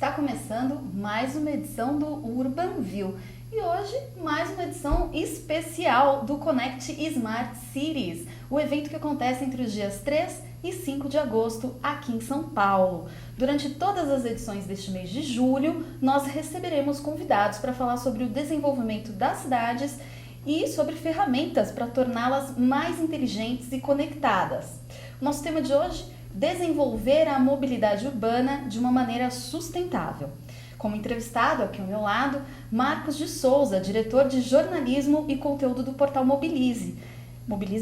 Está começando mais uma edição do Urban View e hoje mais uma edição especial do Connect Smart Cities, o evento que acontece entre os dias 3 e 5 de agosto aqui em São Paulo. Durante todas as edições deste mês de julho, nós receberemos convidados para falar sobre o desenvolvimento das cidades e sobre ferramentas para torná-las mais inteligentes e conectadas. O nosso tema de hoje: desenvolver a mobilidade urbana de uma maneira sustentável. Como entrevistado, aqui ao meu lado, Marcos de Souza, diretor de jornalismo e conteúdo do portal Mobilize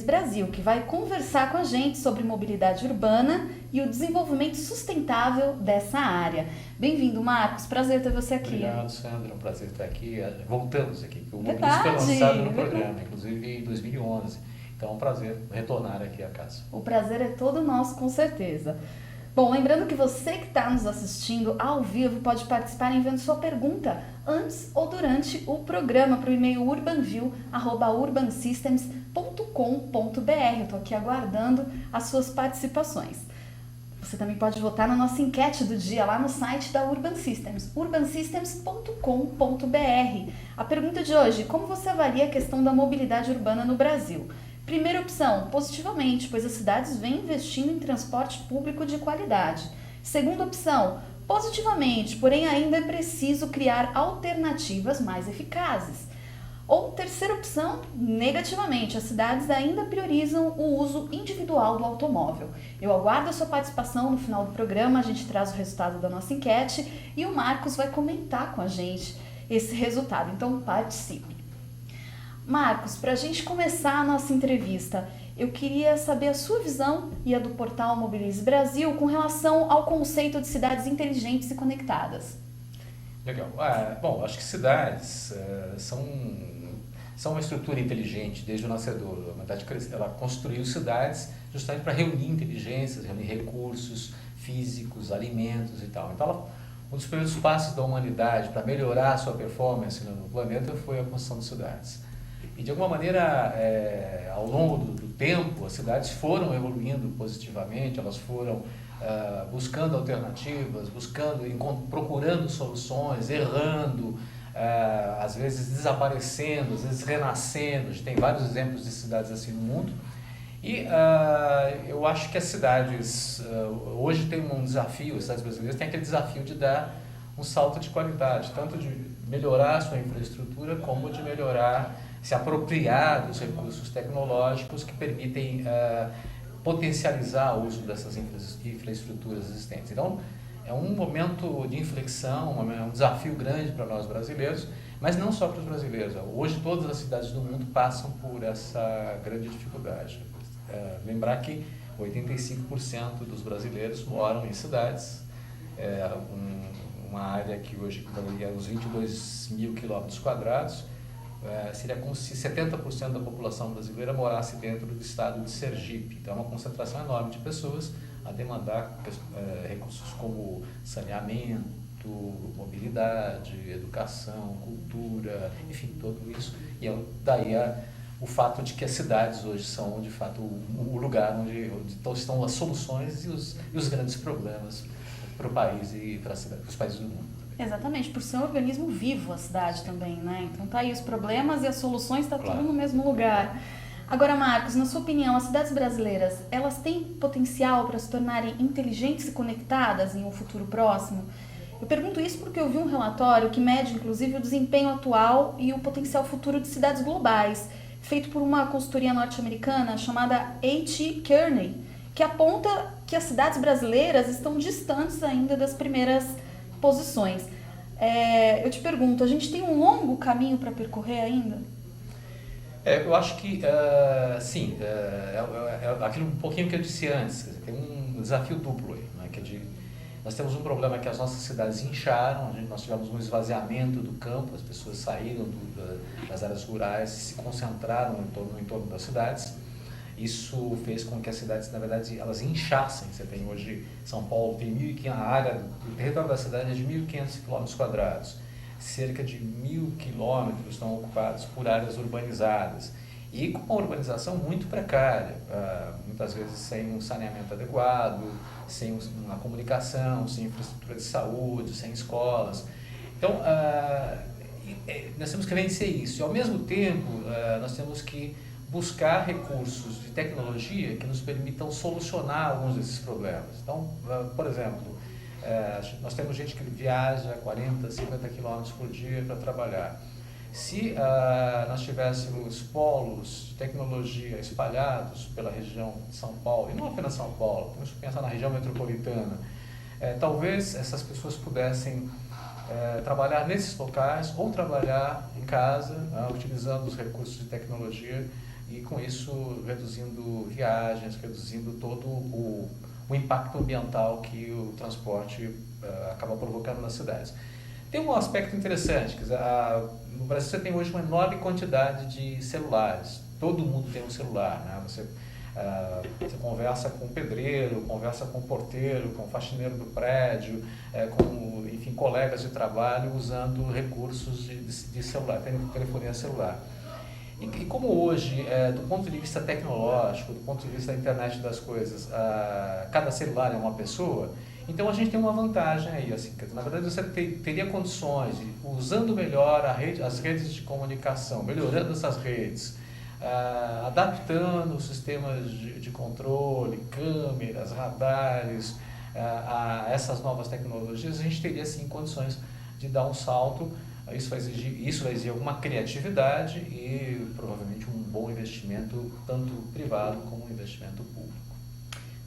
Brasil, que vai conversar com a gente sobre mobilidade urbana e o desenvolvimento sustentável dessa área. Bem-vindo, Marcos. Prazer ter você aqui. Obrigado, Sandra. É um prazer estar aqui. Voltamos aqui, porque o Verdade. Mobilize foi lançado no programa, inclusive em 2011. Então é um prazer retornar aqui à casa. O prazer é todo nosso, com certeza. Bom, lembrando que você que está nos assistindo ao vivo pode participar enviando sua pergunta antes ou durante o programa para o e-mail urbanview@urbansystems.com.br. Eu estou aqui aguardando as suas participações. Você também pode votar na nossa enquete do dia lá no site da Urban Systems, urbansystems.com.br. A pergunta de hoje: como você avalia a questão da mobilidade urbana no Brasil? Primeira opção, positivamente, pois as cidades vêm investindo em transporte público de qualidade. Segunda opção, positivamente, porém ainda é preciso criar alternativas mais eficazes. Ou terceira opção, negativamente, as cidades ainda priorizam o uso individual do automóvel. Eu aguardo a sua participação no final do programa, a gente traz o resultado da nossa enquete e o Marcos vai comentar com a gente esse resultado, então participe. Marcos, para a gente começar a nossa entrevista, eu queria saber a sua visão e a do portal Mobilize Brasil com relação ao conceito de cidades inteligentes e conectadas. Legal. Bom, acho que cidades são uma estrutura inteligente desde o nascedor. A humanidade ela construiu cidades justamente para reunir inteligências, reunir recursos físicos, alimentos e tal. Então, um dos primeiros passos da humanidade para melhorar a sua performance no planeta foi a construção de cidades. E de alguma maneira, ao longo do tempo, as cidades foram evoluindo positivamente, elas foram buscando alternativas, procurando soluções, errando, às vezes desaparecendo, às vezes renascendo. A gente tem vários exemplos de cidades assim no mundo. E eu acho que as cidades hoje têm um desafio, as cidades brasileiras têm aquele desafio de dar um salto de qualidade, tanto de melhorar a sua infraestrutura, como de se apropriar dos recursos tecnológicos que permitem potencializar o uso dessas infraestruturas existentes. Então, é um momento de inflexão, um desafio grande para nós brasileiros, mas não só para os brasileiros. Hoje, todas as cidades do mundo passam por essa grande dificuldade. Lembrar que 85% dos brasileiros moram em cidades, uma área que hoje equivaleria a uns 22 mil quilômetros quadrados. Seria como se 70% da população brasileira morasse dentro do estado de Sergipe. Então, é uma concentração enorme de pessoas a demandar recursos como saneamento, mobilidade, educação, cultura, enfim, tudo isso. E daí o fato de que as cidades hoje são, de fato, o lugar onde estão as soluções e os grandes problemas para o país e para os países do mundo. Exatamente, por ser um organismo vivo a cidade também, né? Então tá aí os problemas e as soluções, tá tudo no mesmo lugar. Agora, Marcos, na sua opinião, as cidades brasileiras, elas têm potencial para se tornarem inteligentes e conectadas em um futuro próximo? Eu pergunto isso porque eu vi um relatório que mede, inclusive, o desempenho atual e o potencial futuro de cidades globais, feito por uma consultoria norte-americana chamada H.E. Kearney, que aponta que as cidades brasileiras estão distantes ainda das primeiras posições. Eu te pergunto, a gente tem um longo caminho para percorrer ainda? Eu acho que sim, aquilo um pouquinho que eu disse antes, tem um desafio duplo aí, né, nós temos um problema que as nossas cidades incharam, nós tivemos um esvaziamento do campo, as pessoas saíram das áreas rurais, se concentraram no entorno das cidades. Isso fez com que as cidades, na verdade, elas inchassem. Você tem hoje, São Paulo tem 1.500, a área do território da cidade é de 1.500 quilômetros quadrados. Cerca de 1.000 quilômetros estão ocupados por áreas urbanizadas. e com uma urbanização muito precária, muitas vezes sem um saneamento adequado, sem uma comunicação, sem infraestrutura de saúde, sem escolas. Então, nós temos que vencer isso. E, ao mesmo tempo, nós temos que buscar recursos de tecnologia que nos permitam solucionar alguns desses problemas. Então, por exemplo, nós temos gente que viaja 40, 50 quilômetros por dia para trabalhar. Se nós tivéssemos polos de tecnologia espalhados pela região de São Paulo, e não apenas São Paulo, temos que pensar na região metropolitana, talvez essas pessoas pudessem trabalhar nesses locais ou trabalhar em casa, utilizando os recursos de tecnologia e, com isso, reduzindo viagens, reduzindo todo o impacto ambiental que o transporte acaba provocando nas cidades. Tem um aspecto interessante, quer dizer, no Brasil você tem hoje uma enorme quantidade de celulares, todo mundo tem um celular, né? Você conversa com o pedreiro, conversa com o porteiro, com o faxineiro do prédio, com, enfim, colegas de trabalho usando recursos de celular, telefonia celular. E como hoje, do ponto de vista tecnológico, do ponto de vista da internet das coisas, cada celular é uma pessoa, então a gente tem uma vantagem aí, assim, na verdade você teria condições, usando melhor as redes de comunicação, melhorando essas redes, adaptando os sistemas de controle, câmeras, radares, a essas novas tecnologias, a gente teria sim condições de dar um salto. Isso vai exigir alguma criatividade e provavelmente um bom investimento, tanto privado como um investimento público.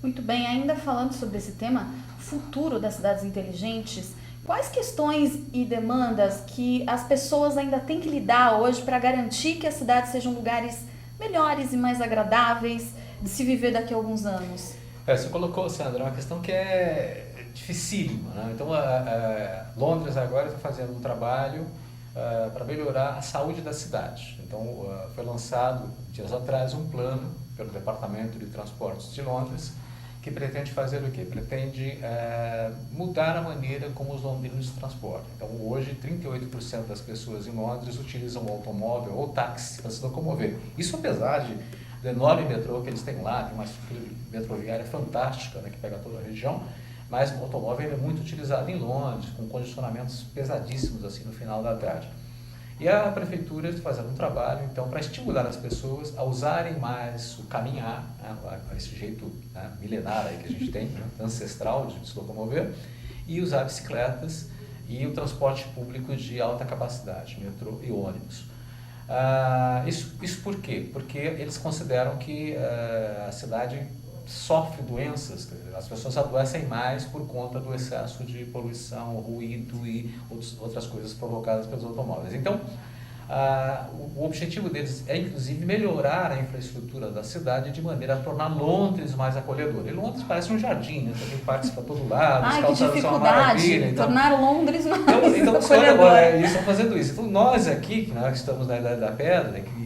Muito bem, ainda falando sobre esse tema, futuro das cidades inteligentes, quais questões e demandas que as pessoas ainda têm que lidar hoje para garantir que as cidades sejam lugares melhores e mais agradáveis de se viver daqui a alguns anos? Você colocou, Sandra, uma questão que é dificílima, né? Então, Londres agora está fazendo um trabalho para melhorar a saúde da cidade. Então, foi lançado, dias atrás, um plano pelo Departamento de Transportes de Londres, que pretende fazer o quê? Pretende mudar a maneira como os londrinos se transportam. Então, hoje, 38% das pessoas em Londres utilizam o automóvel ou táxi para se locomover. Isso apesar do enorme metrô que eles têm lá, tem uma estrutura metroviária fantástica, né, que pega toda a região, mas o automóvel é muito utilizado em Londres, com congestionamentos pesadíssimos assim no final da tarde. E a prefeitura está fazendo um trabalho, então, para estimular as pessoas a usarem mais o caminhar, né, esse jeito, né, milenar aí que a gente tem, né, ancestral de se locomover, e usar bicicletas e o transporte público de alta capacidade, metrô e ônibus. Isso por quê? Porque eles consideram que a cidade sofre doenças, as pessoas adoecem mais por conta do excesso de poluição, ruído e outras coisas provocadas pelos automóveis. Então, o objetivo deles é, inclusive, melhorar a infraestrutura da cidade de maneira a tornar Londres mais acolhedora. E Londres parece um jardim, né? Tem parques para todo lado, Ai, que dificuldade, então, tornar Londres mais então acolhedora. Eles estão fazendo isso. Então, nós aqui, que estamos na Idade da Pedra, que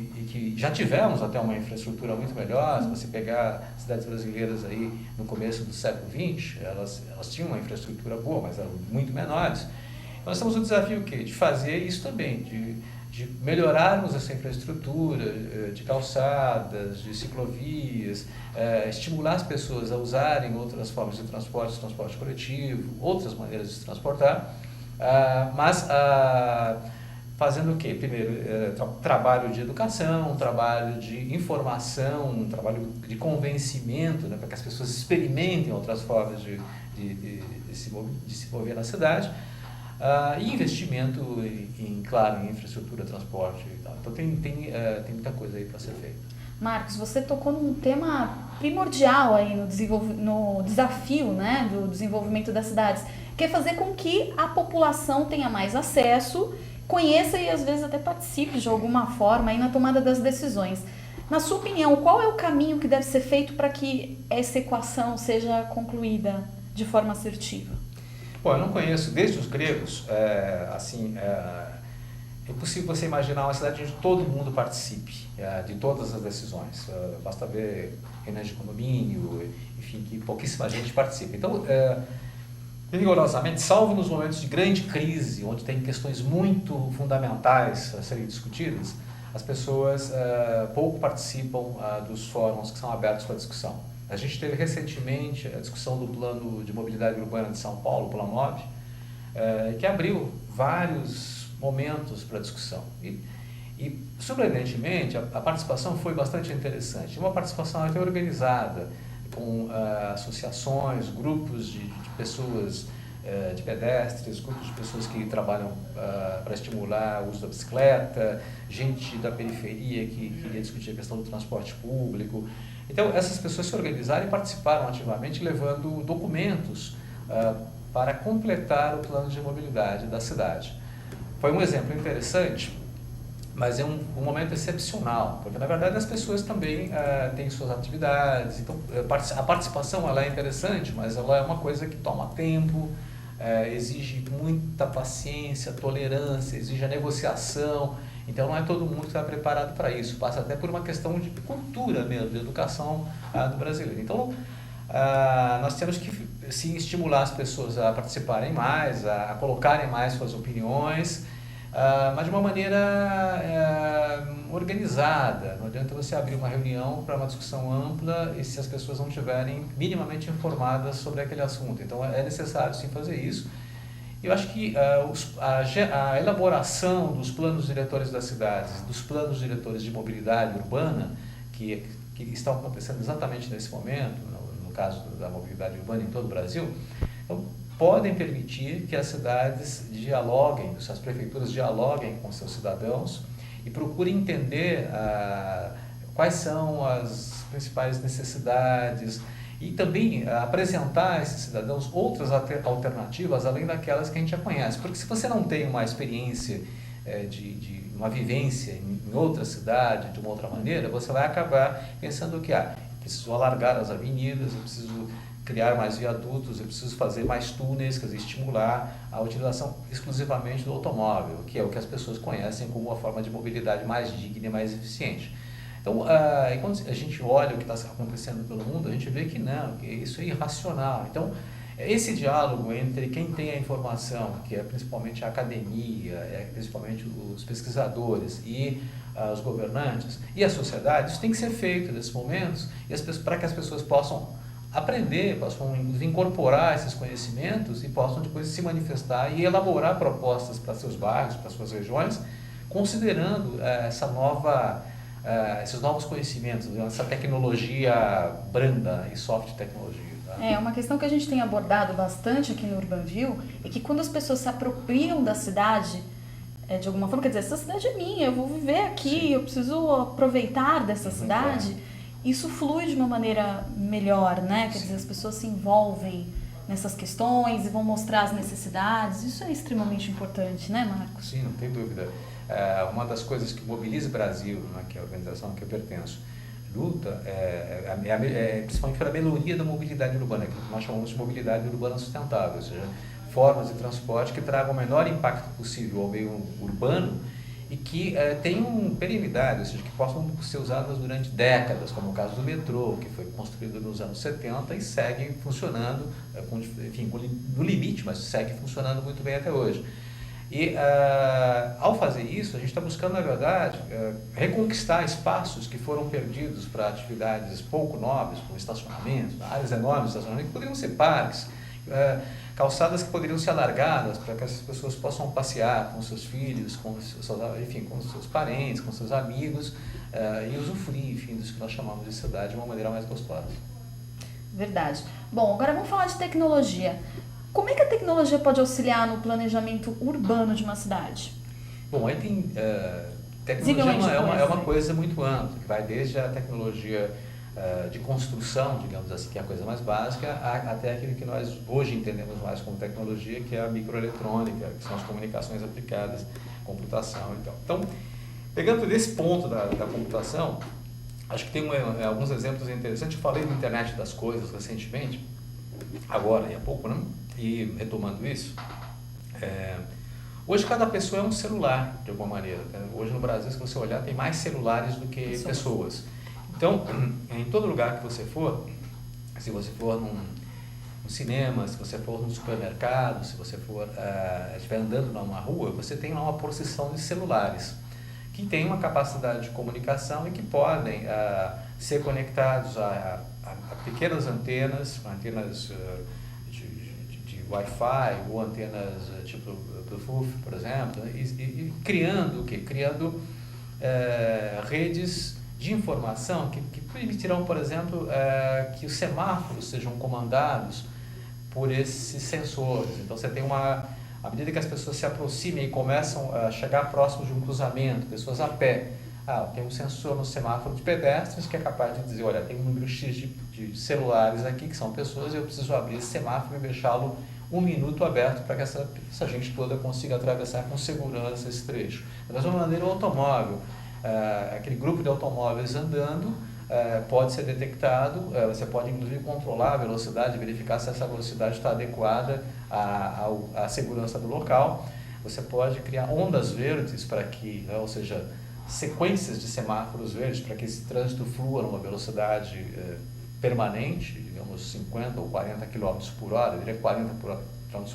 já tivemos até uma infraestrutura muito melhor, se você pegar cidades brasileiras aí no começo do século XX, elas tinham uma infraestrutura boa, mas eram muito menores. Nós temos o desafio de fazer isso também, de melhorarmos essa infraestrutura de calçadas, de ciclovias, estimular as pessoas a usarem outras formas de transporte coletivo, outras maneiras de se transportar, mas fazendo o quê? Primeiro, trabalho de educação, trabalho de informação, trabalho de convencimento, né, para que as pessoas experimentem outras formas de se mover na cidade, e investimento, claro, em infraestrutura, transporte e tal. Então tem muita coisa aí para ser feita. Marcos, você tocou num tema primordial aí no desafio, né, do desenvolvimento das cidades, que é fazer com que a população tenha mais acesso, conheça e às vezes até participe de alguma forma aí na tomada das decisões. Na sua opinião, qual é o caminho que deve ser feito para que essa equação seja concluída de forma assertiva? Bom, eu não conheço, desde os gregos, é possível você imaginar uma cidade onde todo mundo participe de todas as decisões. Basta ver reuniões de condomínio, enfim, que pouquíssima gente participa. Então, rigorosamente, salvo nos momentos de grande crise, onde tem questões muito fundamentais a serem discutidas, as pessoas pouco participam dos fóruns que são abertos para discussão. A gente teve recentemente a discussão do Plano de Mobilidade Urbana de São Paulo, o Plamob, que abriu vários momentos para discussão. E surpreendentemente, a participação foi bastante interessante. Uma participação até organizada, com associações, grupos de pessoas, de pedestres, grupos de pessoas que trabalham para estimular o uso da bicicleta, gente da periferia que queria discutir a questão do transporte público. Então, essas pessoas se organizaram e participaram ativamente, levando documentos para completar o plano de mobilidade da cidade. Foi um exemplo interessante, mas é um momento excepcional, porque na verdade as pessoas também têm suas atividades, então a participação ela é interessante, mas ela é uma coisa que toma tempo, exige muita paciência, tolerância, exige a negociação, então não é todo mundo que está preparado para isso, passa até por uma questão de cultura mesmo, de educação do brasileiro. Então nós temos que sim estimular as pessoas a participarem mais, a colocarem mais suas opiniões, mas de uma maneira organizada. Não adianta você abrir uma reunião para uma discussão ampla e se as pessoas não estiverem minimamente informadas sobre aquele assunto. Então é necessário sim fazer isso. Eu acho que a elaboração dos planos diretores das cidades, dos planos diretores de mobilidade urbana, que estão acontecendo exatamente nesse momento, no caso da mobilidade urbana em todo o Brasil, então, podem permitir que as cidades dialoguem, as prefeituras dialoguem com seus cidadãos e procurem entender quais são as principais necessidades e também apresentar a esses cidadãos outras alternativas além daquelas que a gente já conhece. Porque se você não tem uma experiência de uma vivência em outra cidade, de uma outra maneira, você vai acabar pensando que preciso alargar as avenidas, eu preciso criar mais viadutos, eu preciso fazer mais túneis, quer dizer, estimular a utilização exclusivamente do automóvel, que é o que as pessoas conhecem como uma forma de mobilidade mais digna e mais eficiente. Então, quando a gente olha o que está acontecendo pelo mundo, a gente vê que não, que isso é irracional. Então, esse diálogo entre quem tem a informação, que é principalmente a academia, principalmente os pesquisadores e os governantes e a sociedade, isso tem que ser feito nesses momentos para que as pessoas possam aprender, possam incorporar esses conhecimentos e possam depois se manifestar e elaborar propostas para seus bairros, para suas regiões, considerando esses novos conhecimentos, essa tecnologia branda e soft tecnologia. Tá? Uma questão que a gente tem abordado bastante aqui no Urbanville é que quando as pessoas se apropriam da cidade, de alguma forma, quer dizer, essa cidade é minha, eu vou viver aqui, sim, eu preciso aproveitar dessa cidade, claro. Isso flui de uma maneira melhor, né? Quer dizer, as pessoas se envolvem nessas questões e vão mostrar as necessidades. Isso é extremamente importante, né, Marcos? Sim, não tem dúvida. Uma das coisas que o Mobilize Brasil, né, que é a organização a que eu pertenço, luta principalmente pela melhoria da mobilidade urbana, que nós chamamos de mobilidade urbana sustentável, ou seja, formas de transporte que tragam o menor impacto possível ao meio urbano e que tenham perenidade, ou seja, que possam ser usadas durante décadas, como o caso do metrô, que foi construído nos anos 70 e segue funcionando, no limite, mas segue funcionando muito bem até hoje. E ao fazer isso, a gente está buscando, na verdade, reconquistar espaços que foram perdidos para atividades pouco nobres, como estacionamentos, áreas enormes de estacionamento, que poderiam ser parques, calçadas que poderiam ser alargadas para que as pessoas possam passear com seus filhos, com seus parentes, com seus amigos e usufruir, dos que nós chamamos de cidade de uma maneira mais gostosa. Verdade. Bom, agora vamos falar de tecnologia. Como é que a tecnologia pode auxiliar no planejamento urbano de uma cidade? Bom, aí tem... tecnologia é uma coisa muito ampla, que vai desde a tecnologia de construção, digamos assim, que é a coisa mais básica, até aquilo que nós hoje entendemos mais como tecnologia, que é a microeletrônica, que são as comunicações aplicadas, computação e tal. Então, pegando desse ponto da computação, acho que tem alguns exemplos interessantes. Eu falei da internet das coisas recentemente, agora e há pouco, né? E retomando isso, hoje cada pessoa é um celular, de alguma maneira. Hoje no Brasil, se você olhar, tem mais celulares do que pessoas. Então, em todo lugar que você for, se você for num cinema, se você for num supermercado, se você estiver andando numa rua, você tem lá uma procissão de celulares, que têm uma capacidade de comunicação e que podem ser conectados a pequenas antenas, de Wi-Fi ou antenas tipo Bluetooth, por exemplo, e criando o quê? Criando redes de informação que permitirão, por exemplo, que os semáforos sejam comandados por esses sensores. Então você tem à medida que as pessoas se aproximam e começam a chegar próximo de um cruzamento, pessoas a pé, tem um sensor no semáforo de pedestres que é capaz de dizer, olha, tem um número X de celulares aqui que são pessoas e eu preciso abrir esse semáforo e deixá-lo 1 minuto aberto para que essa gente toda consiga atravessar com segurança esse trecho. Da mesma maneira, o automóvel, aquele grupo de automóveis andando, pode ser detectado, você pode inclusive controlar a velocidade, verificar se essa velocidade está adequada à segurança do local. Você pode criar ondas verdes para que, ou seja, sequências de semáforos verdes para que esse trânsito flua numa velocidade permanente, digamos 50 ou 40 km por hora, eu diria 40 km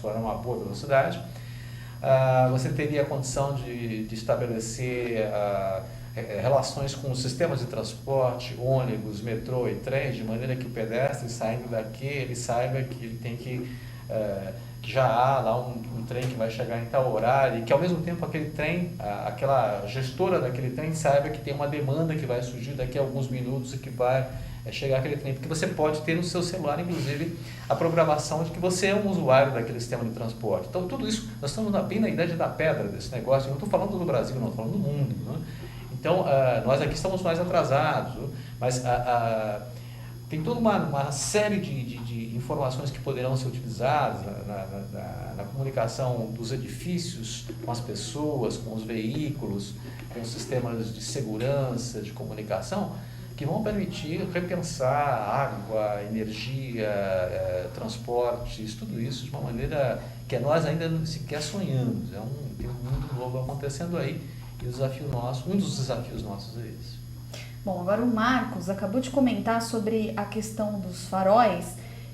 por hora é uma boa velocidade. Você teria a condição de estabelecer relações com os sistemas de transporte, ônibus, metrô e trem, de maneira que o pedestre saindo daqui, ele saiba que ele tem que já há lá um trem que vai chegar em tal horário e que ao mesmo tempo aquele trem, aquela gestora daquele trem saiba que tem uma demanda que vai surgir daqui a alguns minutos e que vai chegar aquele trem, porque você pode ter no seu celular, inclusive, a programação de que você é um usuário daquele sistema de transporte. Então, tudo isso, nós estamos bem na idade da pedra desse negócio. Eu não estou falando do Brasil, não, estou falando do mundo, né? Então, nós aqui estamos mais atrasados, mas tem toda uma série de informações que poderão ser utilizadas na comunicação dos edifícios com as pessoas, com os veículos, com os sistemas de segurança, de comunicação, que vão permitir repensar água, energia, transportes, tudo isso de uma maneira que nós ainda sequer sonhamos. Tem um mundo novo acontecendo aí e o desafio nosso, um dos desafios nossos é esse. Bom, agora o Marcos acabou de comentar sobre a questão dos faróis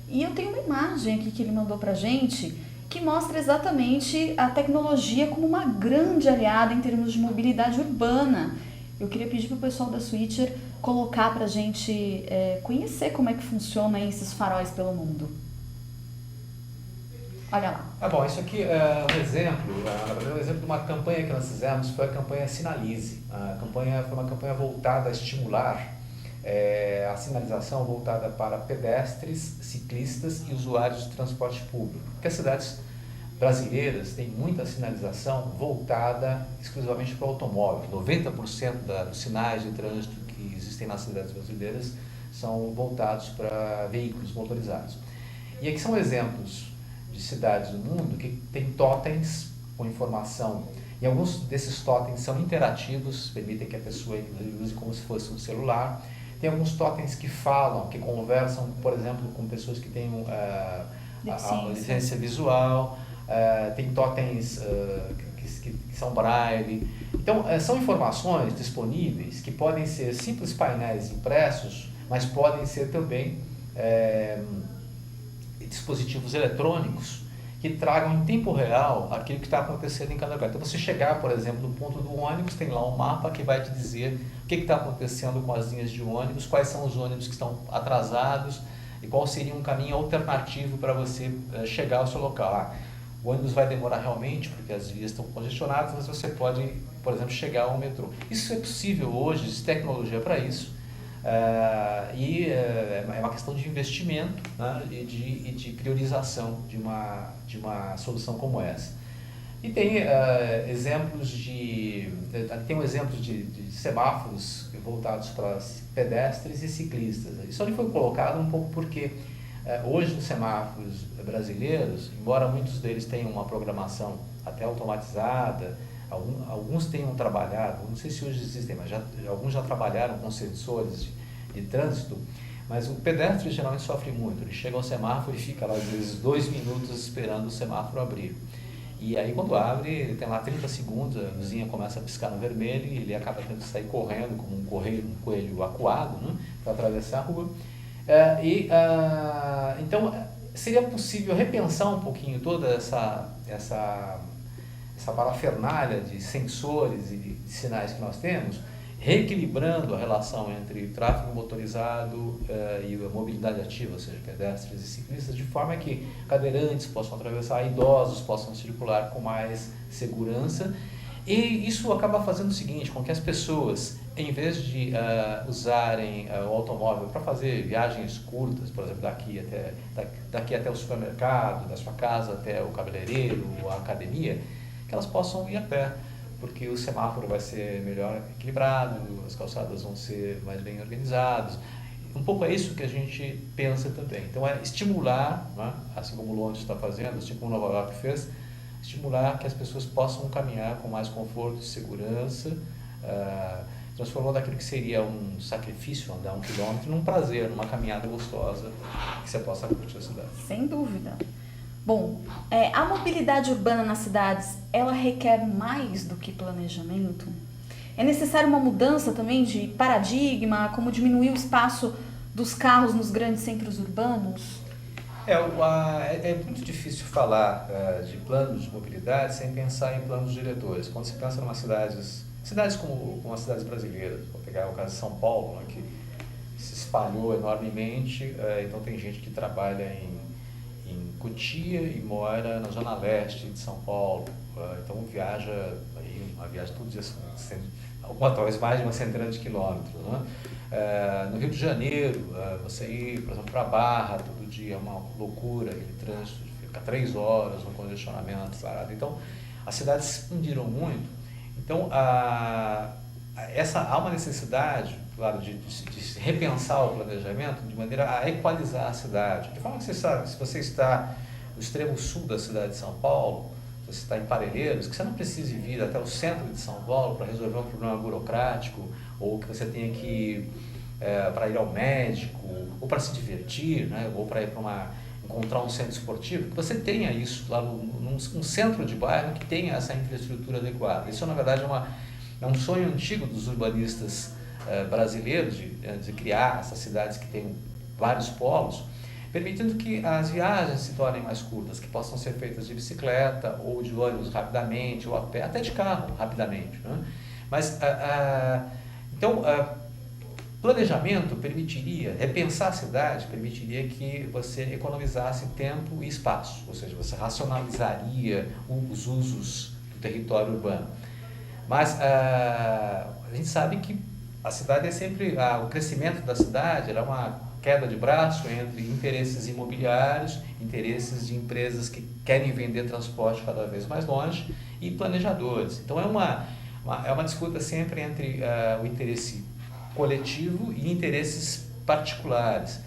e eu tenho uma imagem aqui que ele mandou pra gente que mostra exatamente a tecnologia como uma grande aliada em termos de mobilidade urbana. Eu queria pedir para o pessoal da Switcher colocar para a gente conhecer como é que funcionam esses faróis pelo mundo. Olha lá. Bom, isso aqui é um exemplo, um exemplo de uma campanha que nós fizemos, foi a campanha Sinalize. A campanha foi uma campanha voltada a estimular a sinalização voltada para pedestres, ciclistas e usuários de transporte público. Porque as cidades brasileiras têm muita sinalização voltada exclusivamente para o automóvel. 90% dos sinais de trânsito que existem nas cidades brasileiras são voltados para veículos motorizados. E aqui são exemplos de cidades do mundo que têm totens com informação. E alguns desses totens são interativos, permitem que a pessoa use como se fosse um celular. Tem alguns totens que falam, que conversam, por exemplo, com pessoas que têm a deficiência visual. Tem totens que são braille. Então, são informações disponíveis que podem ser simples painéis impressos, mas podem ser também dispositivos eletrônicos que tragam em tempo real aquilo que está acontecendo em cada lugar. Então, você chegar, por exemplo, no ponto do ônibus, tem lá um mapa que vai te dizer o que está acontecendo com as linhas de ônibus, quais são os ônibus que estão atrasados e qual seria um caminho alternativo para você chegar ao seu local. O ônibus vai demorar realmente porque as vias estão congestionadas, mas você pode, por exemplo, chegar ao metrô. Isso é possível hoje, existe tecnologia para isso. É uma questão de investimento, né, e de priorização de uma solução como essa. E tem exemplos de semáforos voltados para pedestres e ciclistas. Isso ali foi colocado um pouco porque hoje nos semáforos brasileiros, embora muitos deles tenham uma programação até automatizada, alguns tenham trabalhado, não sei se hoje existem, mas alguns já trabalharam com sensores de trânsito, mas o pedestre geralmente sofre muito. Ele chega ao semáforo e fica lá às vezes 2 minutos esperando o semáforo abrir. E aí quando abre, ele tem lá 30 segundos, a luzinha começa a piscar no vermelho e ele acaba tendo que sair correndo como um coelho acuado, né, para atravessar a rua. Então seria possível repensar um pouquinho toda essa parafernália de sensores e de sinais que nós temos, reequilibrando a relação entre tráfego motorizado e a mobilidade ativa, ou seja, pedestres e ciclistas, de forma que cadeirantes possam atravessar, idosos possam circular com mais segurança. E isso acaba fazendo o seguinte, com que as pessoas, em vez de usarem o automóvel para fazer viagens curtas, por exemplo, daqui até o supermercado, da sua casa até o cabeleireiro, ou a academia, que elas possam ir a pé, porque o semáforo vai ser melhor equilibrado, as calçadas vão ser mais bem organizadas. Um pouco é isso que a gente pensa também. Então é estimular, né, assim como o Londres está fazendo, assim como Nova York fez, estimular que as pessoas possam caminhar com mais conforto e segurança, transformando aquilo que seria um sacrifício, andar 1 quilômetro, num prazer, numa caminhada gostosa, que você possa curtir a cidade. Sem dúvida. Bom, a mobilidade urbana nas cidades, ela requer mais do que planejamento? É necessário uma mudança também de paradigma, como diminuir o espaço dos carros nos grandes centros urbanos? É muito difícil falar de planos de mobilidade sem pensar em planos diretores. Quando se pensa em cidades como as cidades brasileiras, vou pegar o caso de São Paulo, né, que se espalhou enormemente, então tem gente que trabalha em Cotia e mora na zona leste de São Paulo, então viaja aí, uma viagem todo dia, talvez mais de uma centena de quilômetros, né? No Rio de Janeiro, você ir, por exemplo, para a Barra todo dia é uma loucura, aquele trânsito, fica 3 horas no congestionamento, sabe? Então, as cidades se expandiram muito, então há uma necessidade, claro, de repensar o planejamento de maneira a equalizar a cidade. De forma que você sabe, se você está no extremo sul da cidade de São Paulo, se você está em Parelheiros, que você não precise vir até o centro de São Paulo para resolver um problema burocrático, ou que você tenha que ir para ir ao médico, ou para se divertir, né, ou para ir encontrar um centro esportivo, que você tenha isso lá num centro de bairro que tenha essa infraestrutura adequada. Isso, na verdade, é um sonho antigo dos urbanistas brasileiros de criar essas cidades que têm vários polos, permitindo que as viagens se tornem mais curtas, que possam ser feitas de bicicleta ou de ônibus rapidamente, ou a pé, até de carro rapidamente, né? Mas, então, planejamento permitiria, repensar a cidade permitiria que você economizasse tempo e espaço, ou seja, você racionalizaria os usos do território urbano. Mas a gente sabe que a cidade é sempre, o crescimento da cidade é uma queda de braço entre interesses imobiliários, interesses de empresas que querem vender transporte cada vez mais longe e planejadores. Então é uma disputa sempre entre o interesse coletivo e interesses particulares.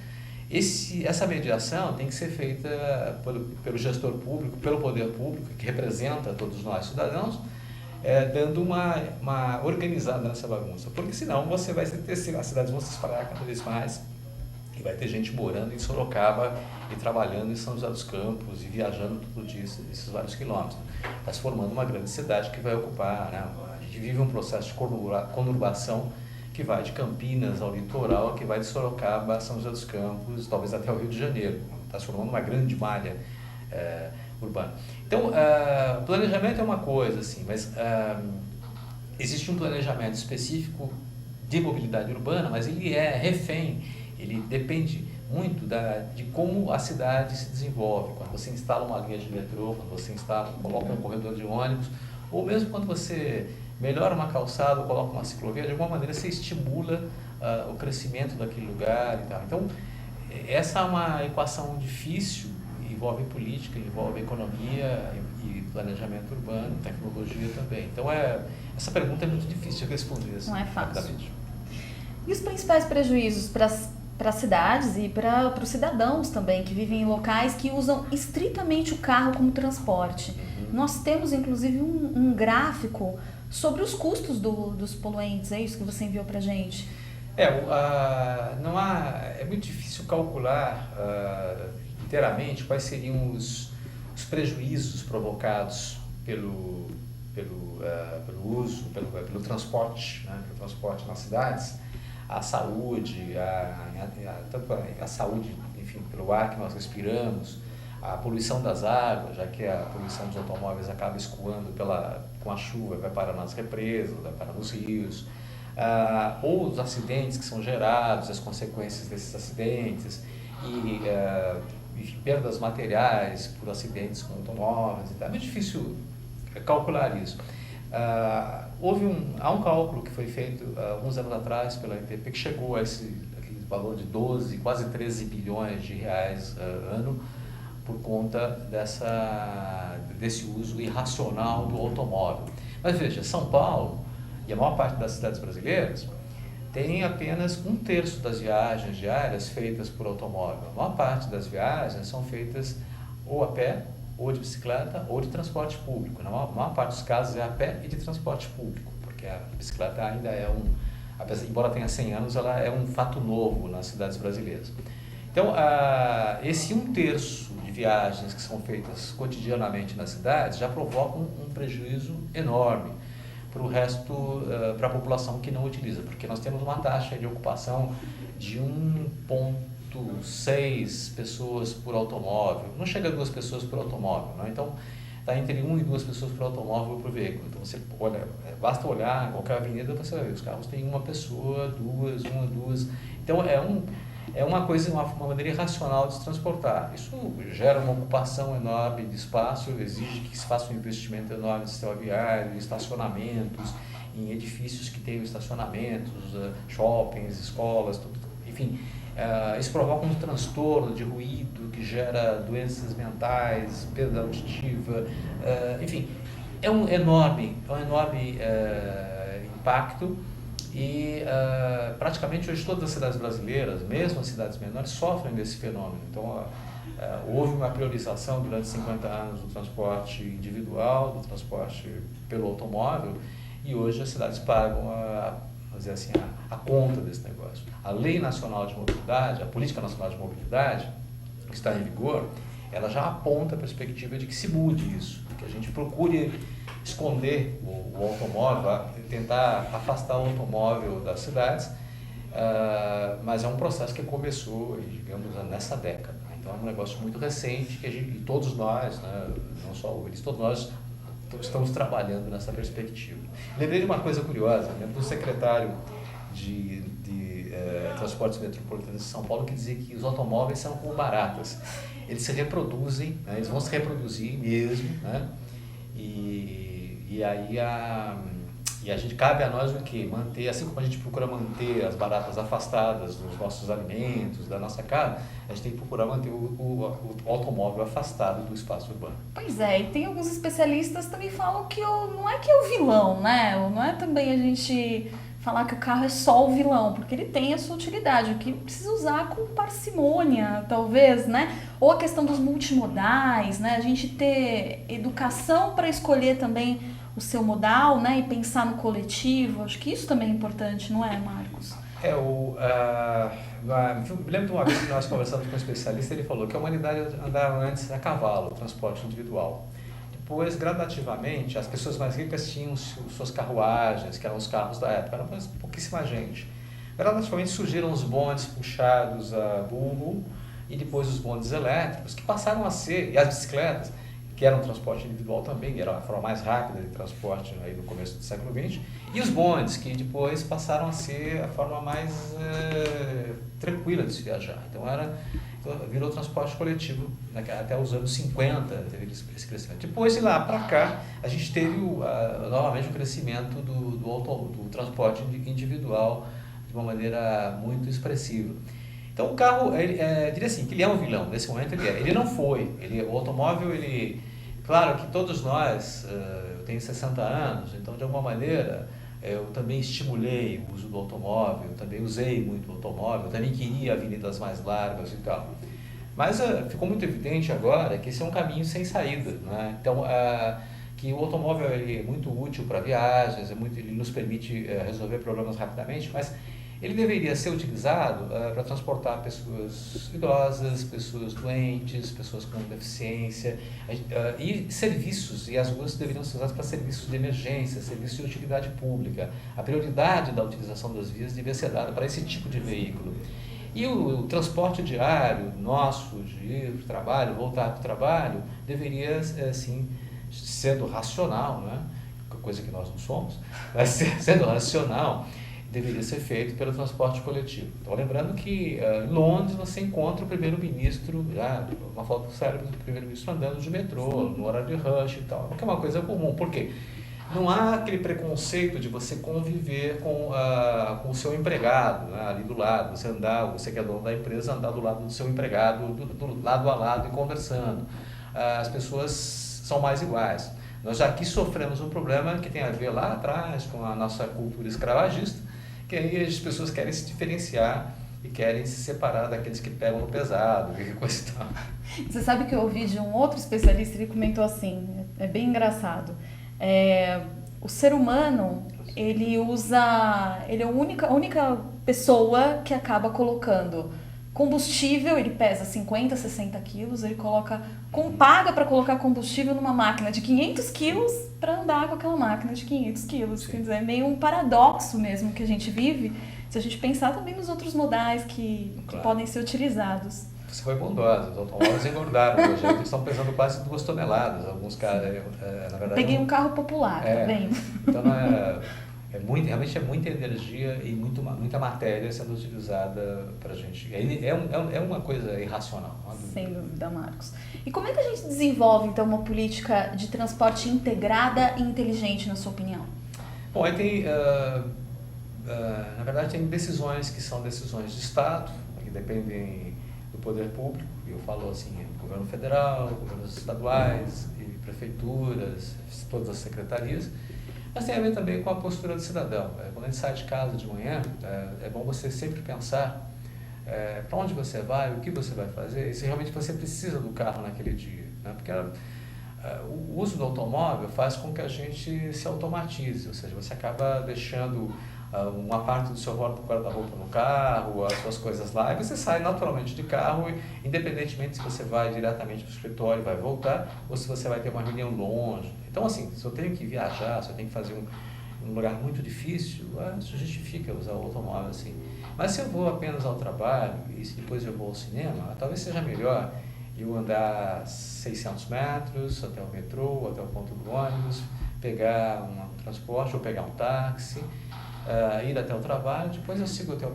Essa mediação tem que ser feita pelo gestor público, pelo poder público, que representa todos nós cidadãos, dando uma organizada nessa bagunça, porque senão você vai ter, as cidades vão se espalhar cada vez mais e vai ter gente morando em Sorocaba e trabalhando em São José dos Campos e viajando todo dia esses vários quilômetros. Está se formando uma grande cidade que vai ocupar, né? A gente vive um processo de conurbação que vai de Campinas ao litoral, que vai de Sorocaba a São José dos Campos, talvez até o Rio de Janeiro. Está se formando uma grande malha urbana. Então, planejamento é uma coisa, assim, mas existe um planejamento específico de mobilidade urbana, mas ele é refém, ele depende muito de como a cidade se desenvolve. Quando você instala uma linha de metrô, quando você coloca um corredor de ônibus, ou mesmo quando você melhora uma calçada, coloca uma ciclovia, de alguma maneira você estimula o crescimento daquele lugar e tal. Então, essa é uma equação difícil, envolve política, envolve economia e planejamento urbano, tecnologia também. Então, essa pergunta é muito difícil de responder. Assim, não é fácil. rapidamente. E os principais prejuízos para as cidades e para os cidadãos também, que vivem em locais que usam estritamente o carro como transporte? Nós temos, inclusive, um gráfico sobre os custos dos poluentes, é isso que você enviou para a gente? É muito difícil calcular inteiramente quais seriam os prejuízos provocados pelo uso, pelo transporte, né, pelo transporte nas cidades, a saúde, tanto a saúde, enfim, pelo ar que nós respiramos, a poluição das águas, já que a poluição dos automóveis acaba escoando com a chuva, vai parar nas represas, vai parar nos rios, ou os acidentes que são gerados, as consequências desses acidentes, enfim, perdas materiais por acidentes com automóveis. É muito difícil calcular isso. Há um cálculo que foi feito alguns anos atrás pela ITP que chegou a aquele valor de 12, quase 13 bilhões de reais ano, por conta desse uso irracional do automóvel. Mas veja, São Paulo e a maior parte das cidades brasileiras tem apenas 1/3 das viagens diárias feitas por automóvel. A maior parte das viagens são feitas ou a pé, ou de bicicleta, ou de transporte público. Na maior parte dos casos é a pé e de transporte público, porque a bicicleta ainda embora tenha 100 anos, ela é um fato novo nas cidades brasileiras. Então, esse 1/3 de viagens que são feitas cotidianamente nas cidades já provocam um prejuízo enorme para o resto, para a população que não utiliza, porque nós temos uma taxa de ocupação de 1,6 pessoas por automóvel, não chega a 2 pessoas por automóvel, não? Então está entre 1 e 2 pessoas por automóvel por veículo. Então você olha, basta olhar qualquer avenida, você vai ver, os carros têm uma pessoa, duas. Então é uma maneira irracional de se transportar. Isso gera uma ocupação enorme de espaço, exige que se faça um investimento enorme em sistema viário, em estacionamentos, em edifícios que tenham estacionamentos, shoppings, escolas, tudo. Enfim, isso provoca um transtorno de ruído que gera doenças mentais, perda auditiva, enfim, é um enorme impacto. E praticamente hoje todas as cidades brasileiras, mesmo as cidades menores, sofrem desse fenômeno. Então houve uma priorização durante 50 anos do transporte individual, do transporte pelo automóvel, e hoje as cidades pagam vamos dizer assim, a conta desse negócio. A Lei Nacional de Mobilidade, a Política Nacional de Mobilidade, que está em vigor, ela já aponta a perspectiva de que se mude isso, que a gente procure esconder o automóvel, tentar afastar o automóvel das cidades, mas é um processo que começou, digamos, nessa década. Então é um negócio muito recente que e todos nós, né, não só eles, todos nós estamos trabalhando nessa perspectiva. Lembrei de uma coisa curiosa, lembro do secretário de Transportes Metropolitanos de São Paulo que dizia que os automóveis são como baratas. Eles se reproduzem, né, eles vão se reproduzir mesmo, né? E aí a gente, cabe a nós o quê? Manter, assim como a gente procura manter as baratas afastadas dos nossos alimentos, da nossa casa, a gente tem que procurar manter o automóvel afastado do espaço urbano. Pois é, e tem alguns especialistas que também falam que não é que é o vilão, né? Não é também a gente falar que o carro é só o vilão, porque ele tem a sua utilidade, o que precisa usar com parcimônia, talvez, né? Ou a questão dos multimodais, né? A gente ter educação para escolher também o seu modal, né? E pensar no coletivo, acho que isso também é importante, não é, Marcos? Eu lembro de uma vez que nós conversamos com um especialista, ele falou que a humanidade andava antes a cavalo, transporte individual. Depois, gradativamente, as pessoas mais ricas tinham suas carruagens, que eram os carros da época, era pouquíssima gente. Gradativamente surgiram os bondes puxados a burro e depois os bondes elétricos, que passaram a ser, e as bicicletas, que eram transporte individual também, era a forma mais rápida de transporte aí no começo do século XX, e os bondes, que depois passaram a ser a forma mais tranquila de se viajar. Então virou transporte coletivo, né, até os anos 50 teve esse crescimento. Depois de lá para cá, a gente teve novamente o crescimento do transporte individual de uma maneira muito expressiva. Então o carro, diria assim, que ele é um vilão, nesse momento ele é. Ele não foi, o automóvel, claro que todos nós, eu tenho 60 anos, então de alguma maneira eu também estimulei o uso do automóvel, eu também usei muito o automóvel, eu também queria avenidas mais largas e tal. Mas ficou muito evidente agora que esse é um caminho sem saída, né? Então, que o automóvel é muito útil para viagens, ele nos permite resolver problemas rapidamente, mas ele deveria ser utilizado para transportar pessoas idosas, pessoas doentes, pessoas com deficiência, e serviços, e as ruas deveriam ser usadas para serviços de emergência, serviços de utilidade pública. A prioridade da utilização das vias devia ser dada para esse tipo de veículo. E o transporte diário nosso, de ir para o trabalho, voltar para o trabalho, deveria, assim, sendo racional, né? Coisa que nós não somos, mas sendo racional, deveria ser feito pelo transporte coletivo. Então, lembrando que em Londres você encontra o primeiro-ministro, uma foto célebre do primeiro-ministro andando de metrô, no horário de rush e tal, que é uma coisa comum. Por quê? Não há aquele preconceito de você conviver com o seu empregado, né, ali do lado, você que é dono da empresa, andar do lado do seu empregado, do lado a lado e conversando. As pessoas são mais iguais. Nós já aqui sofremos um problema que tem a ver lá atrás com a nossa cultura escravagista, que aí as pessoas querem se diferenciar e querem se separar daqueles que pegam no pesado e coisa e tal. Você sabe que eu ouvi de um outro especialista, ele comentou assim, é bem engraçado. O ser humano, ele é a única pessoa que acaba colocando combustível, ele pesa 50, 60 quilos, ele paga para colocar combustível numa máquina de 500 quilos para andar com aquela máquina de 500 quilos. Sim. Quer dizer, é meio um paradoxo mesmo que a gente vive, se a gente pensar também nos outros modais que podem ser utilizados. Você foi bondosa, os automóveis engordaram hoje, eles estão pesando quase 2 toneladas, alguns caras, na verdade... Peguei um carro popular, tá vendo? Então, realmente é muita energia e muita matéria sendo utilizada para a gente. É uma coisa irracional. Sem dúvida, Marcos. E como é que a gente desenvolve, então, uma política de transporte integrada e inteligente, na sua opinião? Bom, aí tem, na verdade, tem decisões que são decisões de Estado, que dependem do poder público, eu falo assim, governo federal, governos estaduais, e prefeituras, todas as secretarias, mas tem a ver também com a postura do cidadão. Quando a gente sai de casa de manhã, é bom você sempre pensar para onde você vai, o que você vai fazer, e se realmente você precisa do carro naquele dia, né? Porque o uso do automóvel faz com que a gente se automatize, ou seja, você acaba deixando uma parte do seu guarda-roupa no carro, as suas coisas lá, e você sai naturalmente de carro, independentemente se você vai diretamente para o escritório e vai voltar, ou se você vai ter uma reunião longe. Então, assim, se eu tenho que viajar, se eu tenho que fazer um lugar muito difícil, isso justifica usar o automóvel assim. Mas se eu vou apenas ao trabalho e depois eu vou ao cinema, talvez seja melhor eu andar 600 metros até o metrô, até o ponto do ônibus, pegar um transporte ou pegar um táxi, ir até o trabalho, depois eu sigo até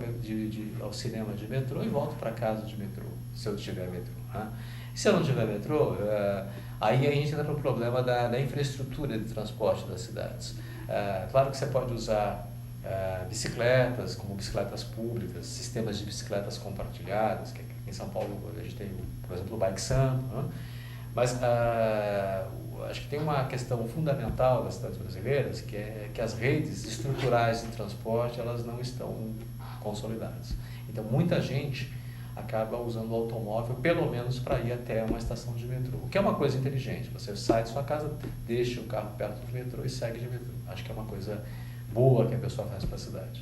ao cinema de metrô e volto para casa de metrô, se eu tiver metrô. Né? Se eu não tiver metrô, aí a gente entra no problema da infraestrutura de transporte das cidades. Claro que você pode usar bicicletas, como bicicletas públicas, sistemas de bicicletas compartilhadas, que aqui em São Paulo a gente tem, por exemplo, o Bike Sam, né? Mas acho que tem uma questão fundamental das cidades brasileiras, que é que as redes estruturais de transporte elas não estão consolidadas. Então, muita gente acaba usando o automóvel, pelo menos para ir até uma estação de metrô, o que é uma coisa inteligente. Você sai de sua casa, deixa o carro perto do metrô e segue de metrô. Acho que é uma coisa boa que a pessoa faz para a cidade.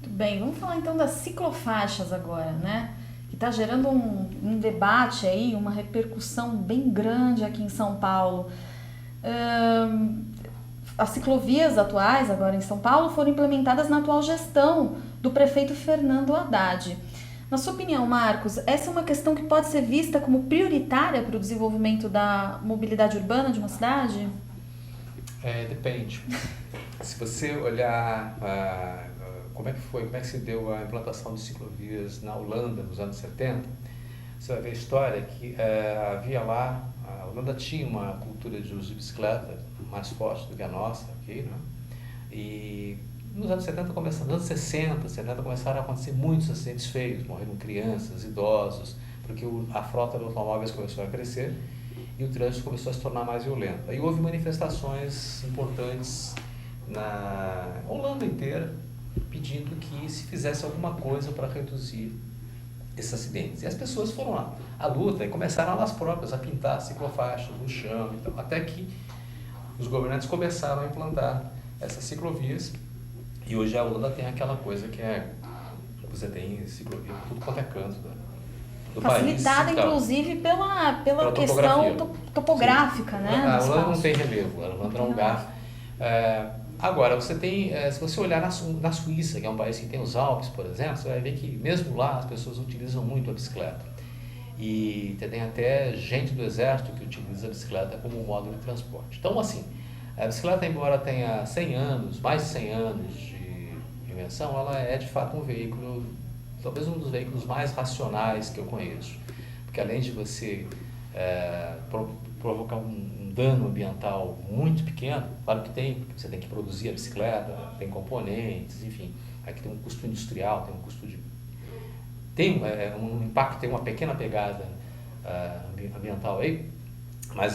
Muito bem, vamos falar então das ciclofaixas agora, né? Que está gerando um debate aí, uma repercussão bem grande aqui em São Paulo. As ciclovias atuais, agora em São Paulo, foram implementadas na atual gestão do prefeito Fernando Haddad. Na sua opinião, Marcos, essa é uma questão que pode ser vista como prioritária para o desenvolvimento da mobilidade urbana de uma cidade? Depende. Se você olhar como é que se deu a implantação de ciclovias na Holanda nos anos 70, você vai ver a história que havia lá, a Holanda tinha uma cultura de uso de bicicleta mais forte do que a nossa aqui, né? E nos anos 70, nos anos 60, 70 começaram a acontecer muitos acidentes feios, morreram crianças, idosos, porque a frota de automóveis começou a crescer e o trânsito começou a se tornar mais violento. Aí houve manifestações importantes na Holanda inteira, pedindo que se fizesse alguma coisa para reduzir esses acidentes. E as pessoas foram à luta e começaram elas próprias a pintar ciclofaixas no chão, então, até que os governantes começaram a implantar essas ciclovias. E hoje a Holanda tem aquela coisa que você tem ciclovia por tudo quanto é canto do facilitada, país. Inclusive, pela questão topográfica, né? A Holanda não tem relevo, a Holanda é um lugar. Agora, você tem, se você olhar na Suíça, que é um país que tem os Alpes, por exemplo, você vai ver que mesmo lá as pessoas utilizam muito a bicicleta. E tem até gente do exército que utiliza a bicicleta como modo de transporte. Então, assim, a bicicleta, embora tenha 100 anos, mais de 100 anos de invenção, ela é de fato um veículo, talvez um dos veículos mais racionais que eu conheço. Porque além de você provocar um dano ambiental muito pequeno, claro que tem, porque você tem que produzir a bicicleta, tem componentes, enfim, aqui tem um custo industrial, tem um custo de... tem um impacto, tem uma pequena pegada ambiental aí, mas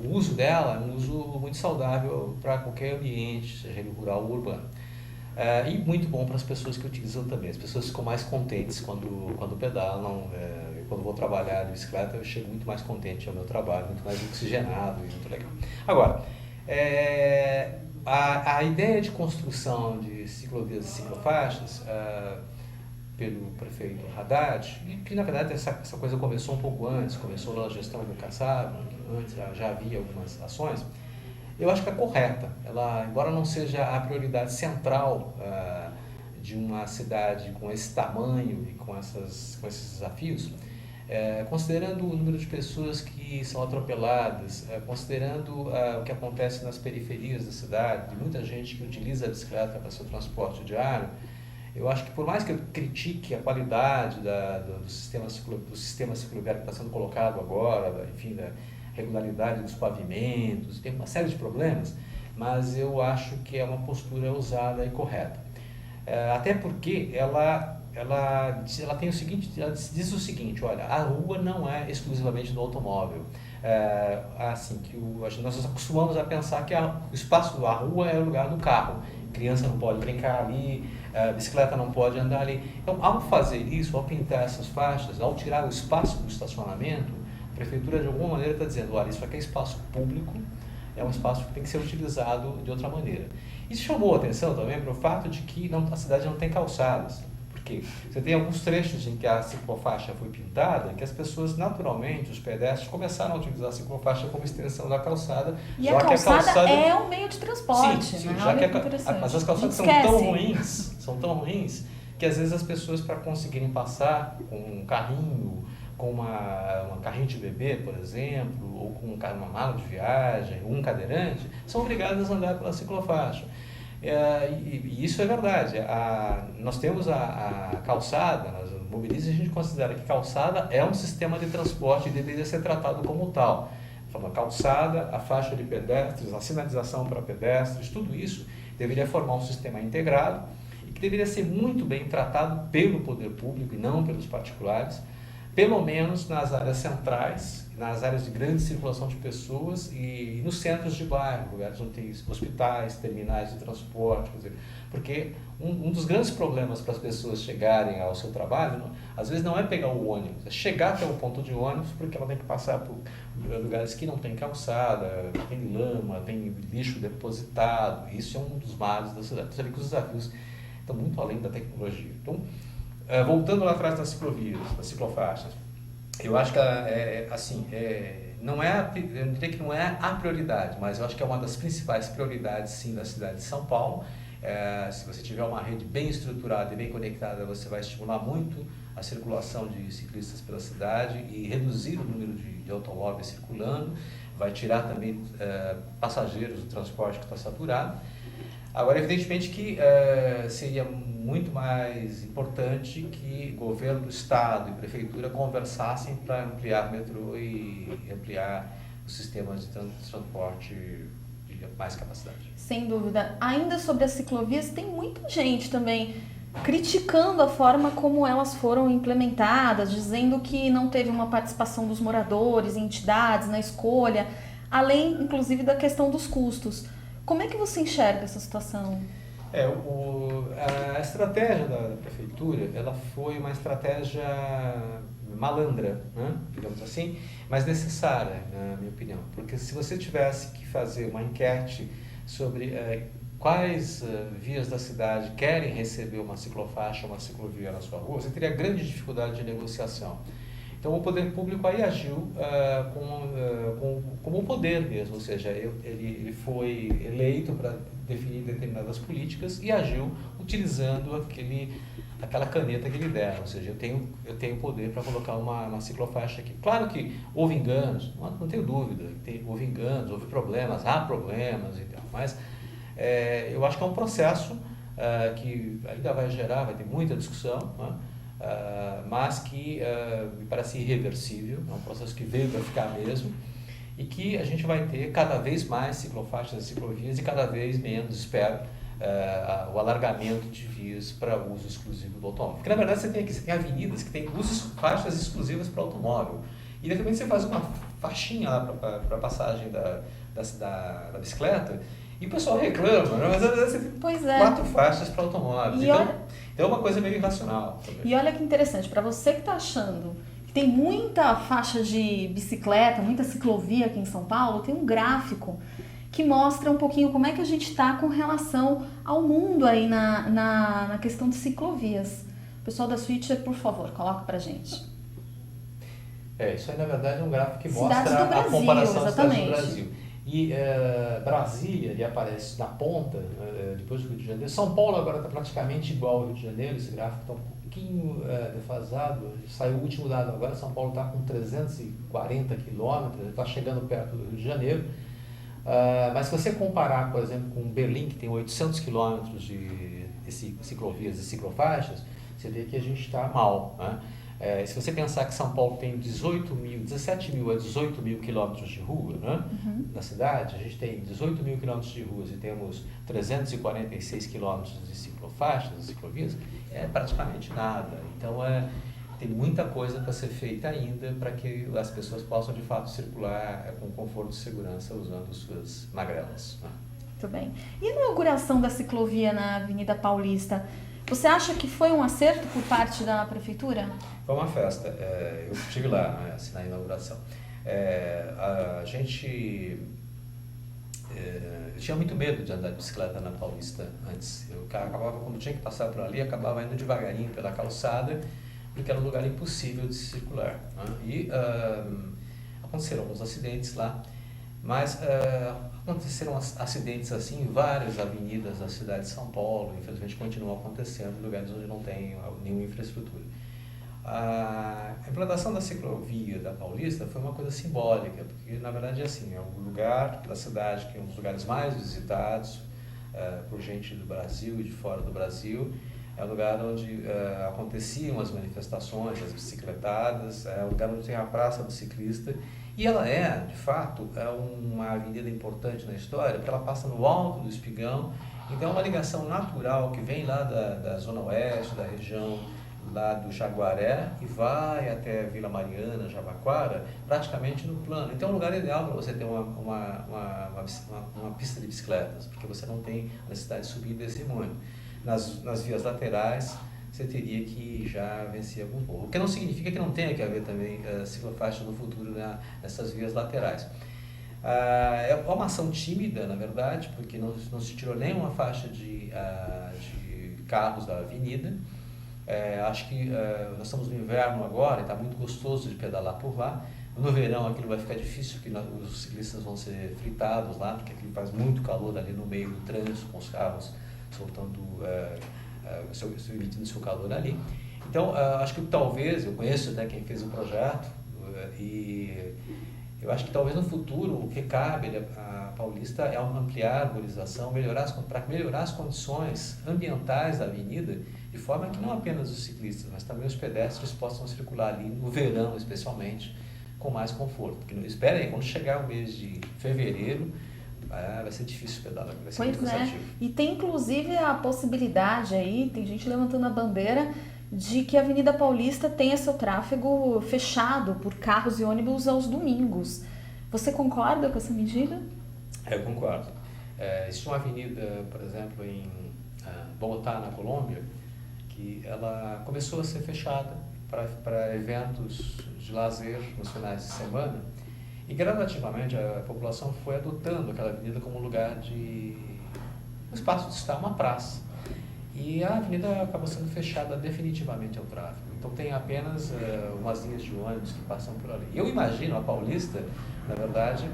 o uso dela é um uso muito saudável para qualquer ambiente, seja ele rural ou urbano. E muito bom para as pessoas que utilizam também. As pessoas ficam mais contentes quando pedalam. Quando vou trabalhar de bicicleta, eu chego muito mais contente ao meu trabalho, muito mais oxigenado e muito legal. Agora, a ideia de construção de ciclovias e ciclofaixas pelo prefeito Haddad, e que na verdade essa coisa começou um pouco antes, começou na gestão do Kassab, antes já havia algumas ações, eu acho que é correta. Ela, embora não seja a prioridade central de uma cidade com esse tamanho e com esses desafios, considerando o número de pessoas que são atropeladas, considerando o que acontece nas periferias da cidade, de muita gente que utiliza a bicicleta para seu transporte diário, eu acho que por mais que eu critique a qualidade do sistema cicloviário que está sendo colocado agora, enfim, da regularidade dos pavimentos, tem uma série de problemas, mas eu acho que é uma postura ousada e correta. Até porque ela tem o seguinte, ela diz o seguinte: olha, a rua não é exclusivamente do automóvel. Assim, nós acostumamos a pensar que o espaço da rua é o lugar do carro. Criança não pode brincar ali, bicicleta não pode andar ali. Então, ao fazer isso, ao pintar essas faixas, ao tirar o espaço do estacionamento, a prefeitura de alguma maneira está dizendo: olha, isso aqui é espaço público, é um espaço que tem que ser utilizado de outra maneira. Isso chamou a atenção também para o fato de que a cidade não tem calçadas. Porque você tem alguns trechos em que a ciclofaixa foi pintada, que as pessoas, naturalmente, os pedestres, começaram a utilizar a ciclofaixa como extensão da calçada. E a calçada é um meio de transporte, sim, né? Já que mas as calçadas são tão ruins, que às vezes as pessoas, para conseguirem passar com um carrinho, com uma carrinho de bebê, por exemplo, ou com uma mala de viagem, ou um cadeirante, são obrigadas a andar pela ciclofaixa. E isso é verdade. Nós temos a calçada, nas mobilistas a gente considera que calçada é um sistema de transporte e deveria ser tratado como tal. A calçada, a faixa de pedestres, a sinalização para pedestres, tudo isso deveria formar um sistema integrado e que deveria ser muito bem tratado pelo poder público e não pelos particulares, pelo menos nas áreas centrais, nas áreas de grande circulação de pessoas e nos centros de bairro, lugares onde tem hospitais, terminais de transporte, quer dizer, porque um dos grandes problemas para as pessoas chegarem ao seu trabalho, às vezes não é pegar o ônibus, é chegar até o ponto de ônibus, porque ela tem que passar por lugares que não tem calçada, tem lama, tem lixo depositado. Isso é um dos males da cidade. Você vê que os desafios estão muito além da tecnologia. Então, voltando lá atrás das ciclovias, das ciclofaixas, eu acho que não é, eu diria que não é a prioridade, mas eu acho que é uma das principais prioridades, sim, da cidade de São Paulo. Se você tiver uma rede bem estruturada e bem conectada, você vai estimular muito a circulação de ciclistas pela cidade e reduzir o número de automóveis circulando, vai tirar também passageiros do transporte que está saturado. Agora, evidentemente que seria muito mais importante que governo do estado e prefeitura conversassem para ampliar o metrô e ampliar os sistemas de transporte de mais capacidade. Sem dúvida. Ainda sobre as ciclovias, tem muita gente também criticando a forma como elas foram implementadas, dizendo que não teve uma participação dos moradores, entidades na escolha, além, inclusive, da questão dos custos. Como é que você enxerga essa situação? A estratégia da prefeitura, ela foi uma estratégia malandra, né, digamos assim, mas necessária, na minha opinião. Porque se você tivesse que fazer uma enquete sobre quais vias da cidade querem receber uma ciclofaixa, uma ciclovia na sua rua, você teria grande dificuldade de negociação. Então o poder público aí agiu como um poder mesmo, ou seja, ele foi eleito para definir determinadas políticas e agiu utilizando aquela caneta que ele deram, ou seja, eu tenho poder para colocar uma ciclofaixa aqui. Claro que houve enganos, não tenho dúvida, houve enganos, houve problemas, há problemas e tal, mas eu acho que é um processo que ainda vai ter muita discussão, né? Mas que me parece irreversível, é um processo que veio para ficar mesmo e que a gente vai ter cada vez mais ciclofaixas e ciclovias e cada vez menos, espero, o alargamento de vias para uso exclusivo do automóvel. Porque na verdade você tem avenidas que têm faixas exclusivas para automóvel e de repente você faz uma faixinha lá para a passagem da bicicleta e o pessoal reclama, né? Mas às vezes você tem 4 faixas para automóveis. Então é uma coisa meio irracional também. E olha que interessante, para você que está achando que tem muita faixa de bicicleta, muita ciclovia aqui em São Paulo, tem um gráfico que mostra um pouquinho como é que a gente está com relação ao mundo aí na questão de ciclovias. Pessoal da Switcher, por favor, coloca pra gente. Isso aí na verdade é um gráfico que Cidades mostra do Brasil, a comparação das cidades exatamente. do Brasil. E Brasília, ele aparece na ponta, depois do Rio de Janeiro. São Paulo agora está praticamente igual ao Rio de Janeiro, esse gráfico está um pouquinho defasado. Saiu o último dado agora, São Paulo está com 340 quilômetros, está chegando perto do Rio de Janeiro. Mas se você comparar, por exemplo, com Berlim, que tem 800 quilômetros de ciclovias e ciclofaixas, você vê que a gente está mal, né? Se você pensar que São Paulo tem 17 mil a 18 mil quilômetros de rua, né? Na cidade, a gente tem 18 mil quilômetros de ruas e temos 346 quilômetros de ciclofaixas, ciclovias, é praticamente nada. Então, tem muita coisa para ser feita ainda para que as pessoas possam, de fato, circular com conforto e segurança usando suas magrelas, né? Muito bem. E a inauguração da ciclovia na Avenida Paulista, você acha que foi um acerto por parte da Prefeitura? Foi uma festa, eu estive lá, né, assim, na inauguração. A gente eu tinha muito medo de andar de bicicleta na Paulista antes. Eu acabava, quando tinha que passar por ali, acabava indo devagarinho pela calçada, porque era um lugar impossível de se circular, né? E aconteceram alguns acidentes lá, mas aconteceram acidentes assim em várias avenidas da cidade de São Paulo, infelizmente continuam acontecendo em lugares onde não tem nenhuma infraestrutura. A implantação da ciclovia da Paulista foi uma coisa simbólica, porque na verdade é um lugar da cidade que é um dos lugares mais visitados por gente do Brasil e de fora do Brasil. É um lugar onde aconteciam as manifestações, as bicicletadas, é um lugar onde tem a Praça do Ciclista. E ela de fato, uma avenida importante na história, porque ela passa no alto do Espigão. Então é uma ligação natural que vem lá da Zona Oeste, da região lá do Jaguaré e vai até Vila Mariana, Jabaquara, praticamente no plano. Então é um lugar ideal para você ter uma pista de bicicletas, porque você não tem a necessidade de subir e descer muito. Nas vias laterais, você teria que já vencer algum pouco. O que não significa que não tenha que haver também ciclofaixa no futuro nessas vias laterais. É uma ação tímida, na verdade, porque não se tirou nenhuma faixa de carros da avenida. Acho que nós estamos no inverno agora e está muito gostoso de pedalar por lá. No verão aquilo vai ficar difícil, porque os ciclistas vão ser fritados lá, porque aquilo faz muito calor ali no meio do trânsito, com os carros soltando, emitindo seu calor ali. Então, acho que talvez, eu conheço até quem fez o projeto, e eu acho que talvez no futuro o que cabe à Paulista é ampliar a arborização, para melhorar as condições ambientais da avenida, de forma que não apenas os ciclistas, mas também os pedestres possam circular ali no verão, especialmente, com mais conforto. Porque espera aí, quando chegar o mês de fevereiro, vai ser difícil pedalar, vai ser muito cansativo. E tem inclusive a possibilidade aí, tem gente levantando a bandeira de que a Avenida Paulista tenha seu tráfego fechado por carros e ônibus aos domingos. Você concorda com essa medida? Eu concordo. Existe uma avenida, por exemplo, em Bogotá, na Colômbia, que ela começou a ser fechada para eventos de lazer nos finais de semana, e gradativamente a população foi adotando aquela avenida como um lugar um espaço de estar, uma praça. E a avenida acabou sendo fechada definitivamente ao tráfego. Então tem apenas umas linhas de ônibus que passam por ali. Eu imagino a Paulista, na verdade,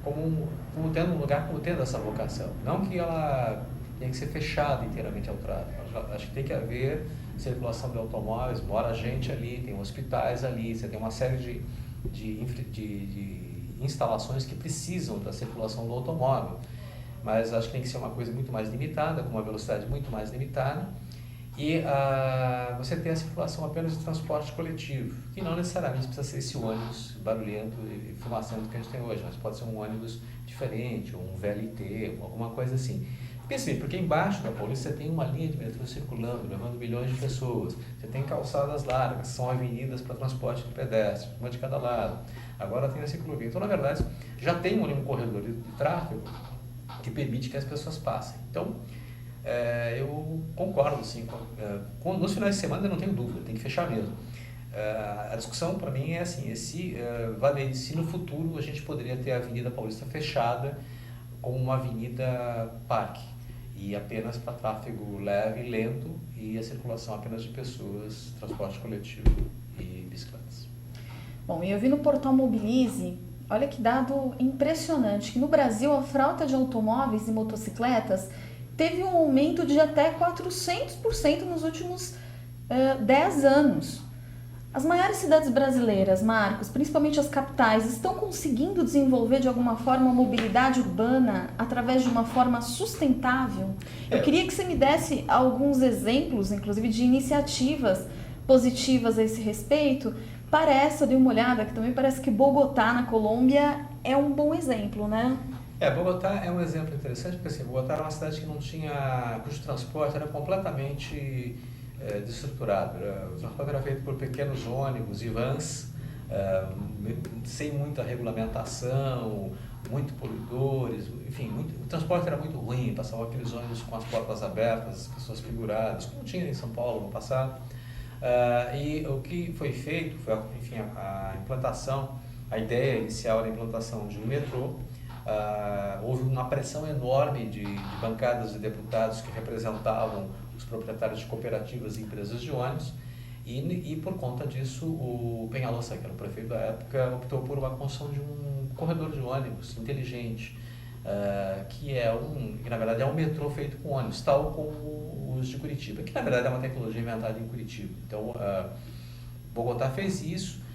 como tendo um lugar, como tendo essa vocação. Não que ela tenha que ser fechada inteiramente ao tráfego. Acho que tem que haver circulação de automóveis, mora gente ali, tem hospitais ali, você tem uma série de instalações que precisam da circulação do automóvel. Mas acho que tem que ser uma coisa muito mais limitada, com uma velocidade muito mais limitada, e você tem a circulação apenas de transporte coletivo, que não necessariamente precisa ser esse ônibus barulhento e fumacento que a gente tem hoje, mas pode ser um ônibus diferente, um VLT, alguma coisa assim. Porque embaixo da Paulista você tem uma linha de metrô circulando, levando milhões de pessoas. Você tem calçadas largas, são avenidas para transporte de pedestres, uma de cada lado. Agora tem a ciclovia. Então, na verdade, já tem um corredor de tráfego que permite que as pessoas passem. Então, eu concordo, sim. Nos finais de semana eu não tenho dúvida, tem que fechar mesmo. A discussão para mim é assim, se no futuro a gente poderia ter a Avenida Paulista fechada como uma avenida parque, e apenas para tráfego leve e lento, e a circulação apenas de pessoas, transporte coletivo e bicicletas. Bom, e eu vi no portal Mobilize, olha que dado impressionante, que no Brasil a frota de automóveis e motocicletas teve um aumento de até 400% nos últimos 10 anos. As maiores cidades brasileiras, Marcos, principalmente as capitais, estão conseguindo desenvolver de alguma forma a mobilidade urbana através de uma forma sustentável? Eu queria que você me desse alguns exemplos, inclusive, de iniciativas positivas a esse respeito. Eu dei uma olhada, que também parece que Bogotá, na Colômbia, é um bom exemplo, né? Bogotá é um exemplo interessante, porque assim, Bogotá era uma cidade que não tinha, cujo transporte era completamente desestruturado. O transporte era feito por pequenos ônibus e vans, sem muita regulamentação, muito poluidores, enfim, o transporte era muito ruim, passavam aqueles ônibus com as portas abertas, as pessoas penduradas, como tinha em São Paulo no passado. E o que foi feito foi, enfim, a implantação, a ideia inicial era a implantação de um metrô. Houve uma pressão enorme de bancadas de deputados que representavam os proprietários de cooperativas e empresas de ônibus, e por conta disso o Peñalosa, que era o prefeito da época, optou por uma construção de um corredor de ônibus inteligente, que na verdade é um metrô feito com ônibus, tal como os de Curitiba, que na verdade é uma tecnologia inventada em Curitiba. Então, Bogotá fez isso.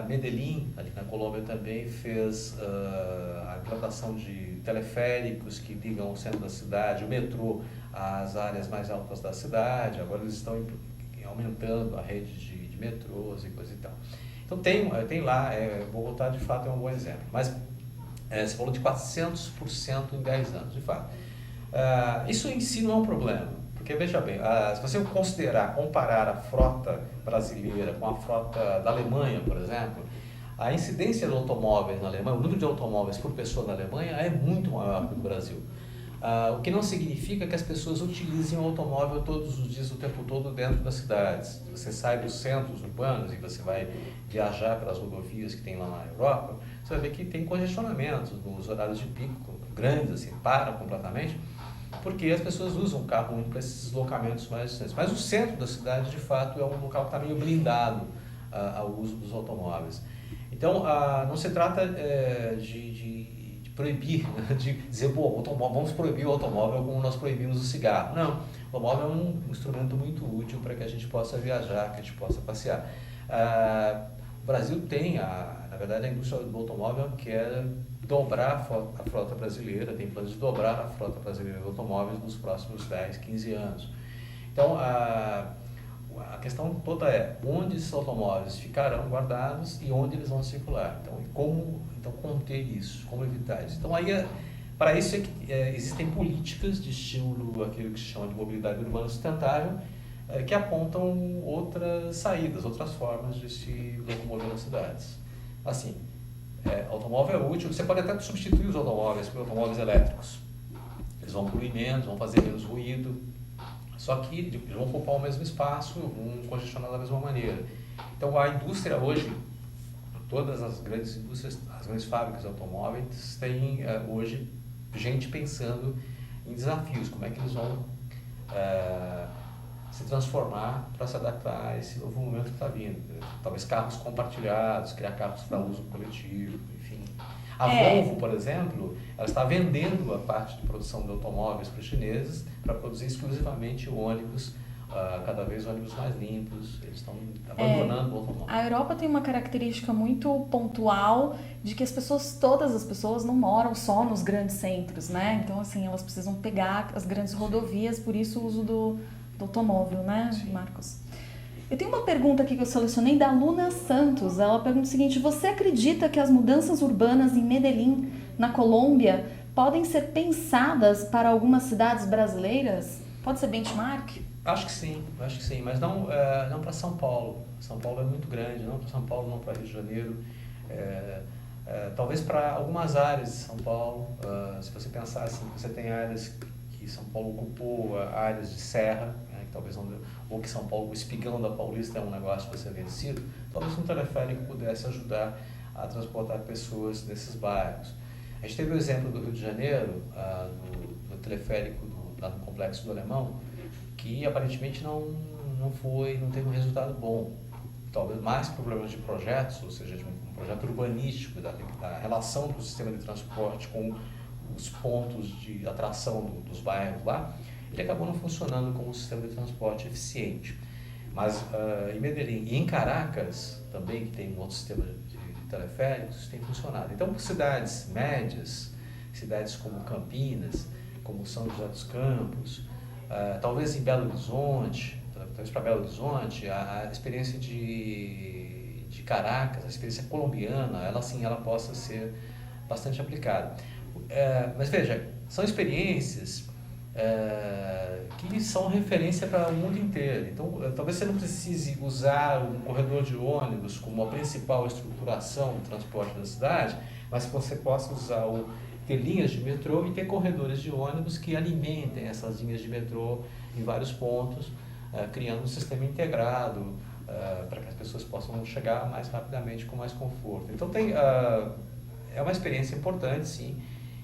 Medellín, ali na Colômbia, também fez a implantação de teleféricos que ligam o centro da cidade, o metrô, às áreas mais altas da cidade. Agora eles estão aumentando a rede de metrôs e coisa e tal. Então tem lá, Bogotá de fato é um bom exemplo. Mas você falou de 400% em 10 anos, de fato. Isso em si não é um problema. Porque, veja bem, se você comparar a frota brasileira com a frota da Alemanha, por exemplo, a incidência de automóveis na Alemanha, o número de automóveis por pessoa na Alemanha é muito maior que no Brasil. O que não significa que as pessoas utilizem o automóvel todos os dias, o tempo todo, dentro das cidades. Você sai dos centros urbanos e você vai viajar pelas rodovias que tem lá na Europa, você vai ver que tem congestionamentos nos horários de pico grandes, assim, para completamente, porque as pessoas usam o carro muito para esses deslocamentos mais distantes. Mas o centro da cidade, de fato, é um local que está meio blindado ao uso dos automóveis. Então, não se trata de proibir, de dizer, vamos proibir o automóvel como nós proibimos o cigarro. Não, o automóvel é um instrumento muito útil para que a gente possa viajar, que a gente possa passear. O Brasil tem, na verdade, a indústria do automóvel quer dobrar a frota brasileira, tem planos de dobrar a frota brasileira de automóveis nos próximos 10, 15 anos. Então, a questão toda é onde esses automóveis ficarão guardados e onde eles vão circular. Então, como conter isso, como evitar isso. Então, para isso existem políticas de estímulo, aquilo que se chama de mobilidade urbana sustentável, que apontam outras saídas, outras formas de se locomover nas cidades. Assim, automóvel é útil, você pode até substituir os automóveis por automóveis elétricos. Eles vão poluir menos, vão fazer menos ruído, só que eles vão ocupar o mesmo espaço, vão congestionar da mesma maneira. Então a indústria hoje, todas as grandes indústrias, as grandes fábricas de automóveis têm hoje gente pensando em desafios, como é que eles vão se transformar para se adaptar a esse novo momento que está vindo. Talvez carros compartilhados, criar carros para uso coletivo, enfim. A Volvo, por exemplo, ela está vendendo a parte de produção de automóveis para os chineses para produzir exclusivamente ônibus, cada vez ônibus mais limpos. Eles estão abandonando o automóvel. A Europa tem uma característica muito pontual de que todas as pessoas não moram só nos grandes centros, né? Então, assim, elas precisam pegar as grandes rodovias, por isso o uso do automóvel, né, Sim. Marcos? Eu tenho uma pergunta aqui que eu selecionei da Luna Santos. Ela pergunta o seguinte: você acredita que as mudanças urbanas em Medellín, na Colômbia, podem ser pensadas para algumas cidades brasileiras? Pode ser benchmark? Acho que sim, mas não para São Paulo. São Paulo é muito grande, não para São Paulo, não para Rio de Janeiro. Talvez para algumas áreas de São Paulo. Se você pensar assim, você tem áreas que São Paulo ocupou, áreas de serra, né, que talvez ou que São Paulo, o espigão da Paulista é um negócio para ser vencido, talvez um teleférico pudesse ajudar a transportar pessoas nesses bairros. A gente teve o exemplo do Rio de Janeiro, do teleférico lá no Complexo do Alemão, que aparentemente não teve um resultado bom. Talvez mais problemas de projetos, ou seja, de um projeto urbanístico, da relação do sistema de transporte com os pontos de atração dos bairros lá, ele acabou não funcionando como um sistema de transporte eficiente. Mas em Medellín e em Caracas, também, que tem um outro sistema de teleféricos, tem funcionado. Então, por cidades médias, cidades como Campinas, como São José dos Campos, talvez em Belo Horizonte, talvez para Belo Horizonte, a experiência de Caracas, a experiência colombiana, ela possa ser bastante aplicada. Mas veja, são experiências que são referência para o mundo inteiro. Então, talvez você não precise usar um corredor de ônibus como a principal estruturação do transporte da cidade, mas que você possa ter linhas de metrô e ter corredores de ônibus que alimentem essas linhas de metrô em vários pontos, criando um sistema integrado para que as pessoas possam chegar mais rapidamente com mais conforto. Então, é uma experiência importante, sim,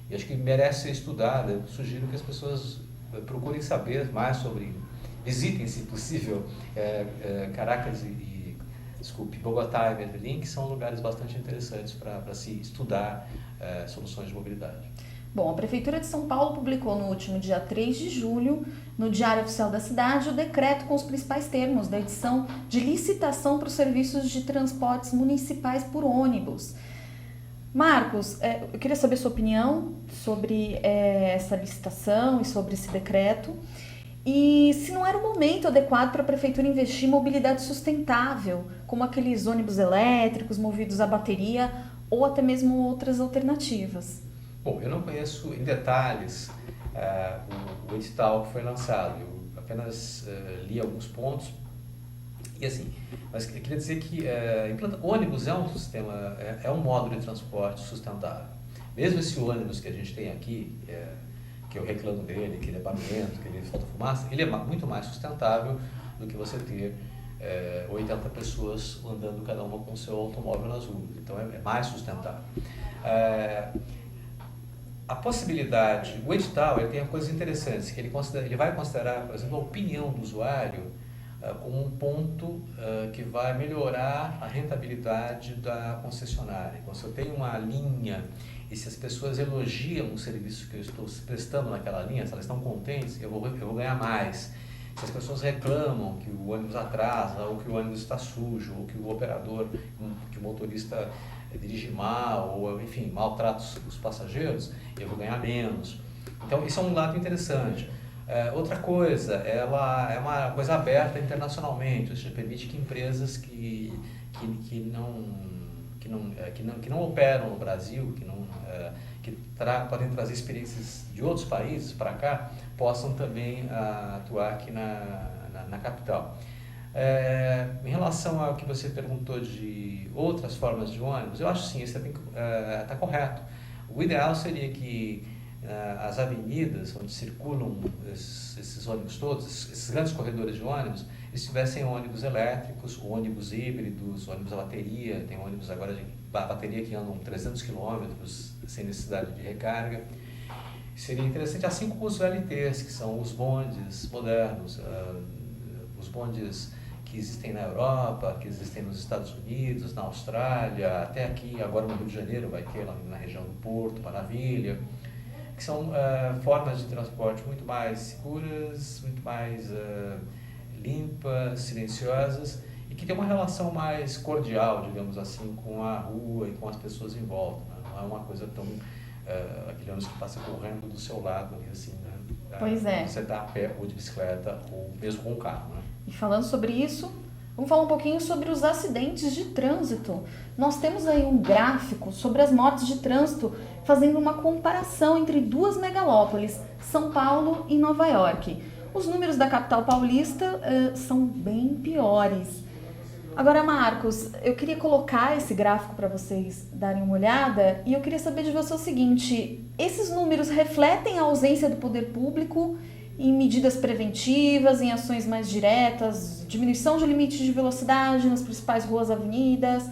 e acho que merece ser estudada. Eu sugiro que as pessoas procurem saber mais visitem, se possível, Caracas Bogotá e Medellín, que são lugares bastante interessantes para se estudar soluções de mobilidade. Bom, a Prefeitura de São Paulo publicou no último dia 3 de julho, no Diário Oficial da Cidade, o decreto com os principais termos da edição de licitação para os serviços de transportes municipais por ônibus. Marcos, eu queria saber sua opinião sobre essa licitação e sobre esse decreto. E se não era o momento adequado para a Prefeitura investir em mobilidade sustentável, como aqueles ônibus elétricos movidos a bateria ou até mesmo outras alternativas. Bom, eu não conheço em detalhes o edital que foi lançado. Eu apenas li alguns pontos. E assim, mas eu queria dizer que ônibus é um sistema, é um modo de transporte sustentável. Mesmo esse ônibus que a gente tem aqui, que eu reclamo dele, que ele é barulhento, que ele falta fumaça, ele é muito mais sustentável do que você ter 80 pessoas andando cada uma com o seu automóvel nas ruas. Então é mais sustentável. A possibilidade, o edital ele tem coisas interessantes, que ele vai considerar, por exemplo, a opinião do usuário como um ponto que vai melhorar a rentabilidade da concessionária. Então, se eu tenho uma linha e se as pessoas elogiam o serviço que eu estou prestando naquela linha, se elas estão contentes, eu vou ganhar mais. Se as pessoas reclamam que o ônibus atrasa, ou que o ônibus está sujo, ou que o operador, que o motorista dirige mal, ou enfim, maltrata os passageiros, eu vou ganhar menos. Então, isso é um lado interessante. Outra coisa, ela é uma coisa aberta internacionalmente, ou seja, permite que empresas que não operam no Brasil, podem trazer experiências de outros países para cá, possam também atuar aqui na capital. Em relação ao que você perguntou de outras formas de ônibus, eu acho sim, isso está correto. O ideal seria que as avenidas onde circulam esses ônibus todos, esses grandes corredores de ônibus, eles tivessem ônibus elétricos, ônibus híbridos, ônibus a bateria. Tem ônibus agora de bateria que andam 300 quilômetros sem necessidade de recarga. Seria interessante, assim como os VLTs, que são os bondes modernos, os bondes que existem na Europa, que existem nos Estados Unidos, na Austrália, até aqui, agora no Rio de Janeiro, vai ter lá na região do Porto, Maravilha, que são formas de transporte muito mais seguras, muito mais limpas, silenciosas, e que tem uma relação mais cordial, digamos assim, com a rua e com as pessoas em volta, né? Não é uma coisa tão aquele ônibus que passa correndo do seu lado, assim, né? Pois é. Você está a pé ou de bicicleta ou mesmo com o carro, né? E falando sobre isso, vamos falar um pouquinho sobre os acidentes de trânsito. Nós temos aí um gráfico sobre as mortes de trânsito, fazendo uma comparação entre duas megalópolis, São Paulo e Nova York. Os números da capital paulista são bem piores. Agora, Marcos, eu queria colocar esse gráfico para vocês darem uma olhada e eu queria saber de você o seguinte: esses números refletem a ausência do poder público em medidas preventivas, em ações mais diretas, diminuição de limites de velocidade nas principais ruas e avenidas,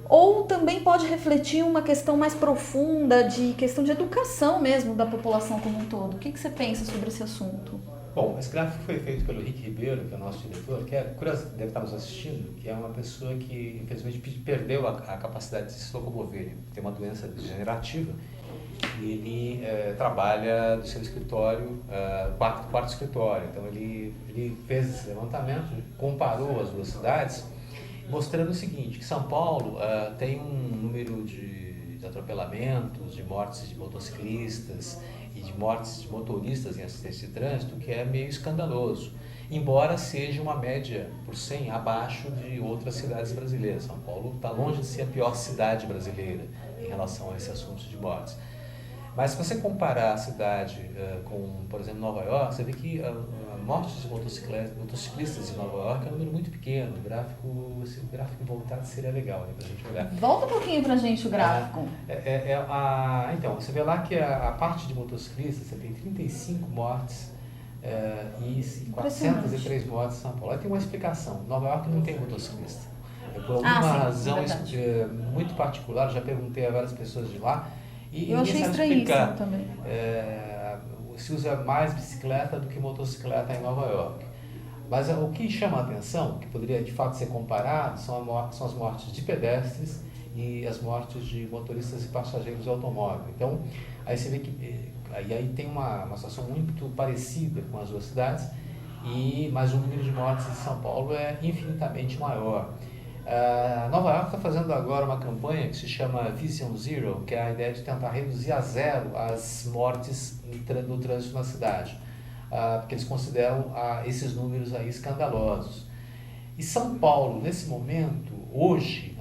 ou também pode refletir uma questão mais profunda, de questão de educação mesmo da população como um todo? O que você pensa sobre esse assunto? Bom, esse gráfico foi feito pelo Henrique Ribeiro, que é o nosso diretor, que curioso, deve estar nos assistindo, que é uma pessoa que infelizmente perdeu a capacidade de se locomover, tem uma doença degenerativa, e ele trabalha do seu escritório, quarto escritório. Então ele fez esse levantamento, comparou as duas cidades, mostrando o seguinte, que São Paulo tem um número de atropelamentos, de mortes de motociclistas e de mortes de motoristas em acidentes de trânsito que é meio escandaloso, embora seja uma média por 100 abaixo de outras cidades brasileiras. São Paulo está longe de ser a pior cidade brasileira em relação a esse assunto de mortes. Mas se você comparar a cidade com, por exemplo, Nova York, você vê que a morte de motociclistas em Nova York é um número muito pequeno. Se o gráfico voltar, seria legal, né, para a gente olhar. Volta um pouquinho para a gente o gráfico. Então, você vê lá que a parte de motociclistas, você tem 35 mortes e 403 mortes em São Paulo. Aí tem uma explicação. Nova York não tem motociclista. Por alguma razão muito particular, já perguntei a várias pessoas de lá, e eu achei estranhíssimo também. Se usa mais bicicleta do que motocicleta em Nova York. Mas o que chama a atenção, que poderia de fato ser comparado, são as mortes de pedestres e as mortes de motoristas e passageiros de automóvel. Então, aí você vê que aí tem uma situação muito parecida com as duas cidades, mas o número de mortes em São Paulo é infinitamente maior. Nova York está fazendo agora uma campanha que se chama Vision Zero, que é a ideia de tentar reduzir a zero as mortes no trânsito na cidade, porque eles consideram esses números aí escandalosos. E São Paulo, nesse momento, hoje,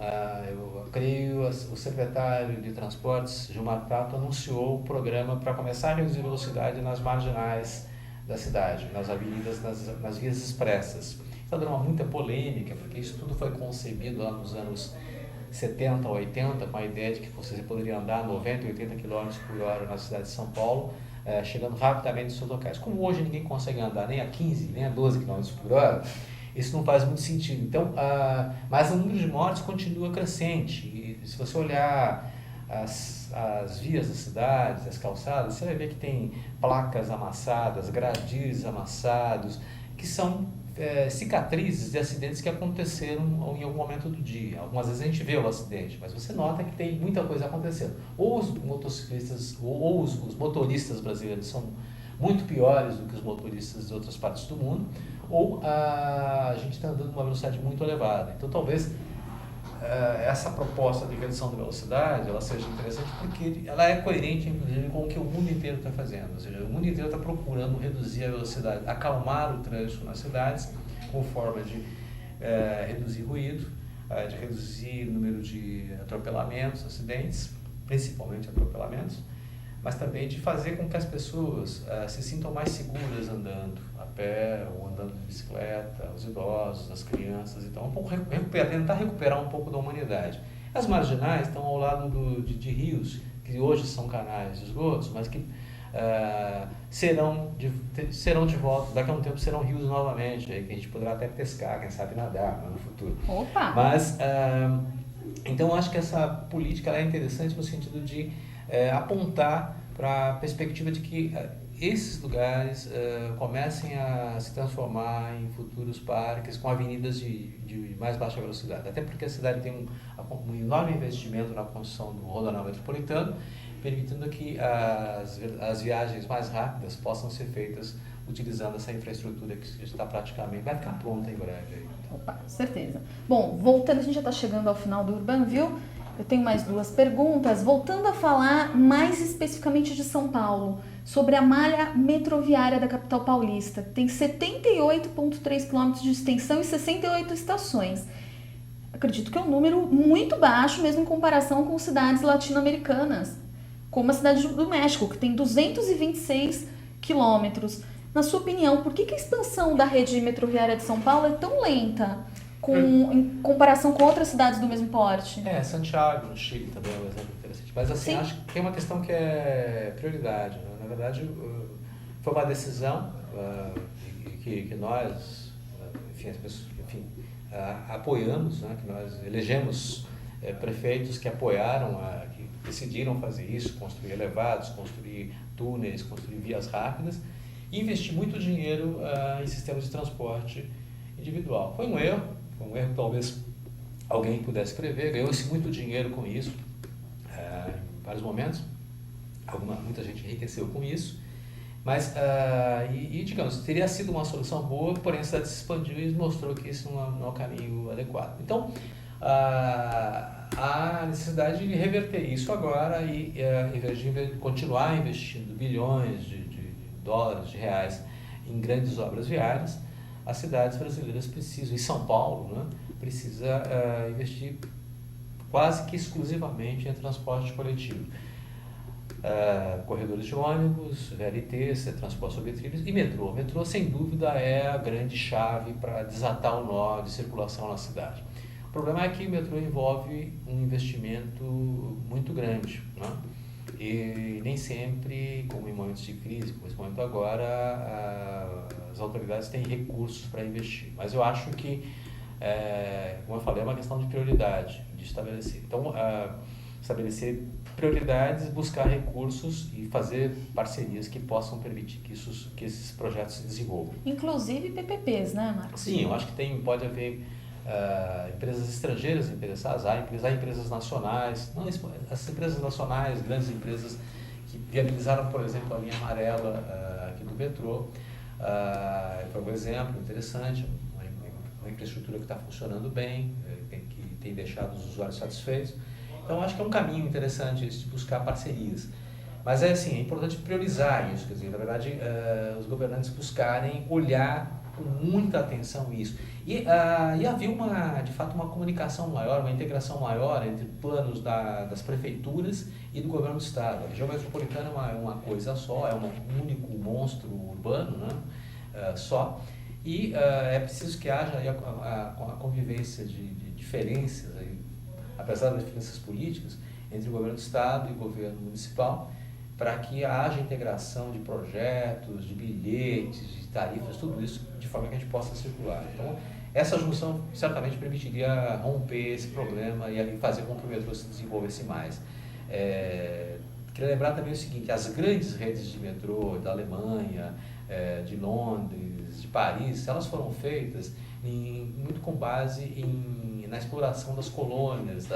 eu creio, o secretário de Transportes, Gilmar Tato, anunciou o programa para começar a reduzir a velocidade nas marginais da cidade, nas avenidas, nas vias expressas. Está dando muita polêmica, porque isso tudo foi concebido lá nos anos 70 ou 80, com a ideia de que você poderia andar 90, 80 km por hora na cidade de São Paulo, chegando rapidamente nos seus locais. Como hoje ninguém consegue andar nem a 15, nem a 12 km por hora, isso não faz muito sentido. Então, mas o número de mortes continua crescente. E se você olhar as vias da cidade, as calçadas, você vai ver que tem placas amassadas, gradis amassados, que são cicatrizes de acidentes que aconteceram em algum momento do dia. Algumas vezes a gente vê o acidente, mas você nota que tem muita coisa acontecendo. Ou os motociclistas, ou os motoristas brasileiros são muito piores do que os motoristas de outras partes do mundo, ou a gente está andando numa velocidade muito elevada. Então, talvez essa proposta de redução da velocidade ela seja interessante porque ela é coerente, inclusive, com o que o mundo inteiro está fazendo. Ou seja, o mundo inteiro está procurando reduzir a velocidade, acalmar o trânsito nas cidades, com forma de reduzir ruído, de reduzir o número de atropelamentos, acidentes, principalmente atropelamentos, mas também de fazer com que as pessoas se sintam mais seguras andando a pé ou andando de bicicleta, os idosos, as crianças. Então, tentar recuperar um pouco da humanidade. As marginais estão ao lado de rios, que hoje são canais de esgotos, mas que serão de volta, daqui a um tempo serão rios novamente, aí que a gente poderá até pescar, quem sabe nadar no futuro. Opa! Mas, então, eu acho que essa política ela é interessante no sentido de apontar para a perspectiva de que esses lugares comecem a se transformar em futuros parques com avenidas de mais baixa velocidade. Até porque a cidade tem um enorme investimento na construção do rodoanel metropolitano, permitindo que as viagens mais rápidas possam ser feitas utilizando essa infraestrutura que está praticamente, vai ficar pronta em breve. Aí. Opa, certeza. Bom, voltando, a gente já está chegando ao final do UrbanView. Eu tenho mais duas perguntas. Voltando a falar mais especificamente de São Paulo, sobre a malha metroviária da capital paulista. Tem 78,3 km de extensão e 68 estações. Acredito que é um número muito baixo, mesmo em comparação com cidades latino-americanas, como a cidade do México, que tem 226 quilômetros. Na sua opinião, por que a expansão da rede metroviária de São Paulo é tão lenta em comparação com outras cidades do mesmo porte? Santiago, no Chile, também é um exemplo interessante. Mas assim, acho que tem uma questão que é prioridade. Né? Na verdade, foi uma decisão que nós, apoiamos, né? Que nós elegemos prefeitos que apoiaram, que decidiram fazer isso, construir elevados, construir túneis, construir vias rápidas, e investir muito dinheiro em sistemas de transporte individual. Foi um erro que talvez alguém pudesse prever, ganhou-se muito dinheiro com isso, em vários momentos, muita gente enriqueceu com isso, mas, digamos, teria sido uma solução boa, porém a cidade se expandiu e mostrou que isso não é o caminho adequado. Então, há necessidade de reverter isso agora e, em vez de continuar investindo bilhões de dólares, de reais, em grandes obras viárias, as cidades brasileiras precisam, e São Paulo, né, precisa investir quase que exclusivamente em transporte coletivo. Corredores de ônibus, VLTs, transporte sobre trilhos e metrô. O metrô, sem dúvida, é a grande chave para desatar o nó de circulação na cidade. O problema é que o metrô envolve um investimento muito grande, né? E nem sempre, como em momentos de crise, como esse momento agora, as autoridades têm recursos para investir. Mas eu acho que, como eu falei, é uma questão de prioridade, de estabelecer. Então, estabelecer prioridades, buscar recursos e fazer parcerias que possam permitir que esses projetos se desenvolvam. Inclusive PPPs, né, Marcos? Sim, eu acho que pode haver empresas estrangeiras interessadas, há empresas nacionais, as empresas nacionais, grandes empresas que viabilizaram, por exemplo, a linha amarela aqui do metrô, foi um exemplo interessante, uma infraestrutura que está funcionando bem, que tem deixado os usuários satisfeitos. Então, acho que é um caminho interessante esse de buscar parcerias. Mas é importante priorizar isso, quer dizer, na verdade, os governantes buscarem olhar com muita atenção isso. E havia, de fato, uma comunicação maior, uma integração maior entre planos das prefeituras e do governo do estado. A região metropolitana é uma coisa só, é um único monstro urbano, né, só. E é preciso que haja aí a convivência de diferenças, aí, apesar das diferenças políticas, entre o governo do estado e o governo municipal, para que haja integração de projetos, de bilhetes, de tarifas, tudo isso, de forma que a gente possa circular. Então, essa junção certamente permitiria romper esse problema e fazer com que o metrô se desenvolvesse mais. Queria lembrar também o seguinte, as grandes redes de metrô da Alemanha, de Londres, de Paris, elas foram feitas muito com base na exploração das colônias,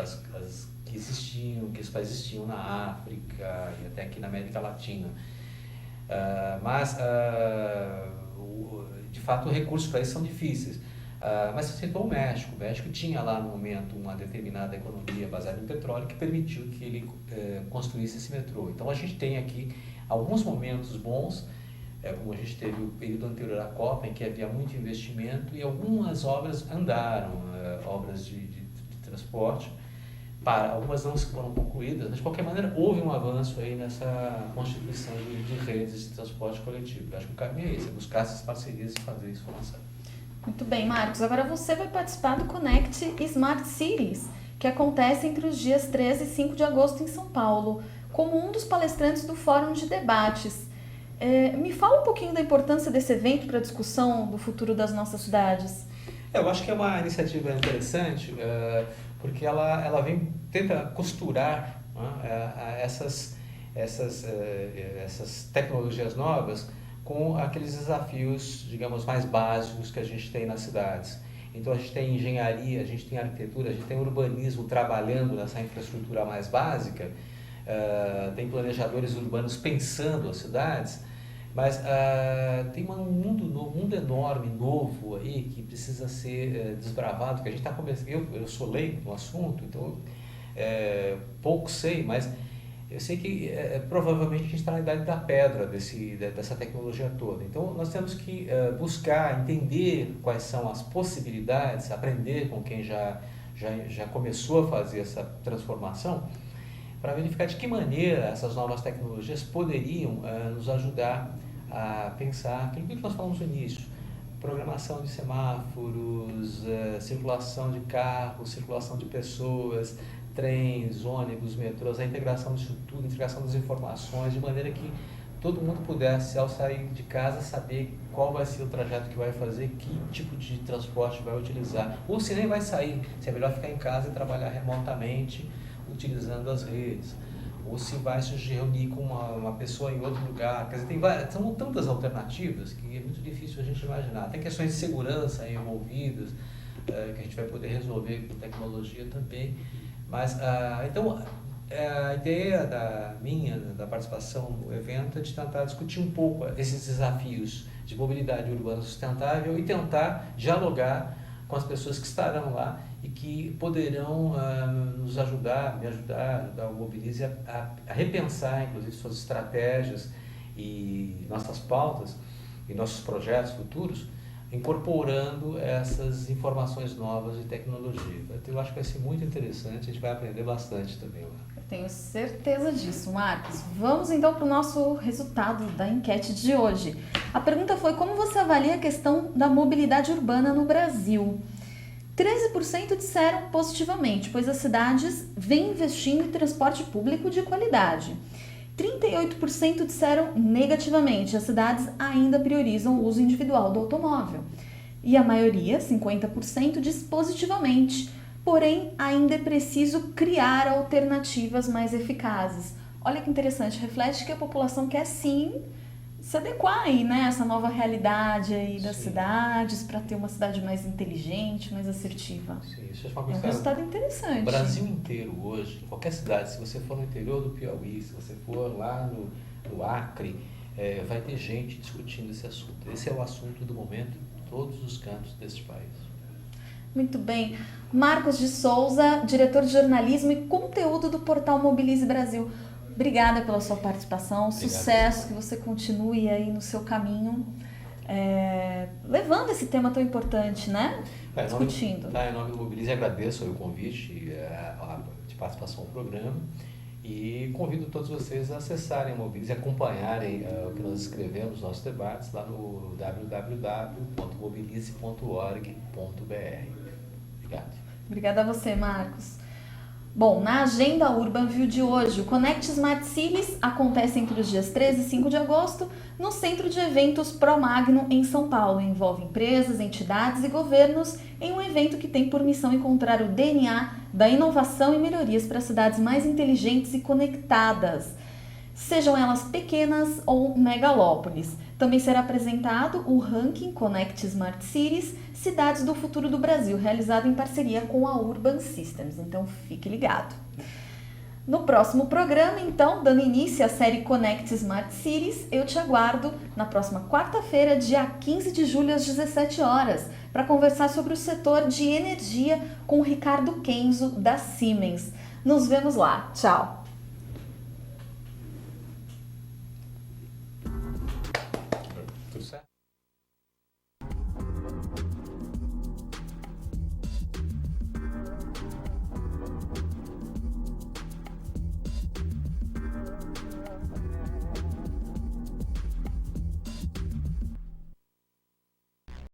que esses países existiam na África e até aqui na América Latina. Mas, de fato, os recursos para isso são difíceis. Mas você citou o México. O México tinha lá no momento uma determinada economia baseada em petróleo que permitiu que ele construísse esse metrô. Então a gente tem aqui alguns momentos bons, como a gente teve o período anterior à Copa, em que havia muito investimento e algumas obras andaram, obras de transporte. Algumas não foram concluídas, mas de qualquer maneira houve um avanço aí nessa constituição de redes de transporte coletivo. Eu acho que o caminho é esse, é buscar essas parcerias e fazer isso avançar. Muito bem, Marcos. Agora você vai participar do Connect Smart Cities, que acontece entre os dias 13 e 5 de agosto em São Paulo, como um dos palestrantes do Fórum de Debates. Me fala um pouquinho da importância desse evento para a discussão do futuro das nossas cidades. Eu acho que é uma iniciativa interessante, porque ela tenta costurar, né, essas tecnologias novas com aqueles desafios, digamos, mais básicos que a gente tem nas cidades. Então a gente tem engenharia, a gente tem arquitetura, a gente tem urbanismo trabalhando nessa infraestrutura mais básica, tem planejadores urbanos pensando as cidades, mas tem um mundo enorme, novo aí, que precisa ser desbravado, que a gente está começando. Eu sou leigo no assunto, então pouco sei, mas eu sei que provavelmente a gente está na idade da pedra dessa tecnologia toda. Então nós temos que buscar entender quais são as possibilidades, aprender com quem já começou a fazer essa transformação, para verificar de que maneira essas novas tecnologias poderiam nos ajudar a pensar aquilo que nós falamos no início: programação de semáforos, circulação de carros, circulação de pessoas, trens, ônibus, metrôs, a integração disso tudo, a integração das informações, de maneira que todo mundo pudesse, ao sair de casa, saber qual vai ser o trajeto que vai fazer, que tipo de transporte vai utilizar, ou se nem vai sair, se é melhor ficar em casa e trabalhar remotamente, utilizando as redes, ou se vai se reunir com uma pessoa em outro lugar. Quer dizer, são tantas alternativas que é muito difícil a gente imaginar. Tem questões de segurança envolvidas, que a gente vai poder resolver com tecnologia também. Mas, então, a ideia da participação no evento é de tentar discutir um pouco esses desafios de mobilidade urbana sustentável e tentar dialogar com as pessoas que estarão lá e que poderão nos ajudar o Mobilize a repensar, inclusive, suas estratégias e nossas pautas e nossos projetos futuros, incorporando essas informações novas de tecnologia. Então, eu acho que vai ser muito interessante, a gente vai aprender bastante também lá. Eu tenho certeza disso, Marcos. Vamos então para o nosso resultado da enquete de hoje. A pergunta foi: como você avalia a questão da mobilidade urbana no Brasil? 13% disseram positivamente, pois as cidades vêm investindo em transporte público de qualidade. 38% disseram negativamente, as cidades ainda priorizam o uso individual do automóvel. E a maioria, 50%, diz positivamente, porém ainda é preciso criar alternativas mais eficazes. Olha que interessante, reflete que a população quer sim se adequar aí, né, essa nova realidade aí das cidades, para ter uma cidade mais inteligente, mais assertiva. Sim, isso é um resultado interessante. O Brasil inteiro hoje, em qualquer cidade, se você for no interior do Piauí, se você for lá no Acre, vai ter gente discutindo esse assunto. Esse é o assunto do momento em todos os cantos deste país. Muito bem. Marcos de Souza, diretor de jornalismo e conteúdo do portal Mobilize Brasil. Obrigada pela sua participação, sucesso, que você continue aí no seu caminho, levando esse tema tão importante, né? Discutindo. Em nome do Mobilize, agradeço o convite de participação no programa e convido todos vocês a acessarem o Mobilize, acompanharem o que nós escrevemos, nossos debates, lá no www.mobilize.org.br. Obrigado. Obrigada a você, Marcos. Bom, na agenda UrbanView de hoje, o Connect Smart Cities acontece entre os dias 13 e 5 de agosto no Centro de Eventos Promagno, em São Paulo. Envolve empresas, entidades e governos em um evento que tem por missão encontrar o DNA da inovação e melhorias para cidades mais inteligentes e conectadas, sejam elas pequenas ou megalópolis. Também será apresentado o ranking Connect Smart Cities, Cidades do Futuro do Brasil, realizado em parceria com a Urban Systems. Então, fique ligado. No próximo programa, então, dando início à série Connect Smart Cities, eu te aguardo na próxima quarta-feira, dia 15 de julho, às 17 horas, para conversar sobre o setor de energia com o Ricardo Kenzo, da Siemens. Nos vemos lá. Tchau!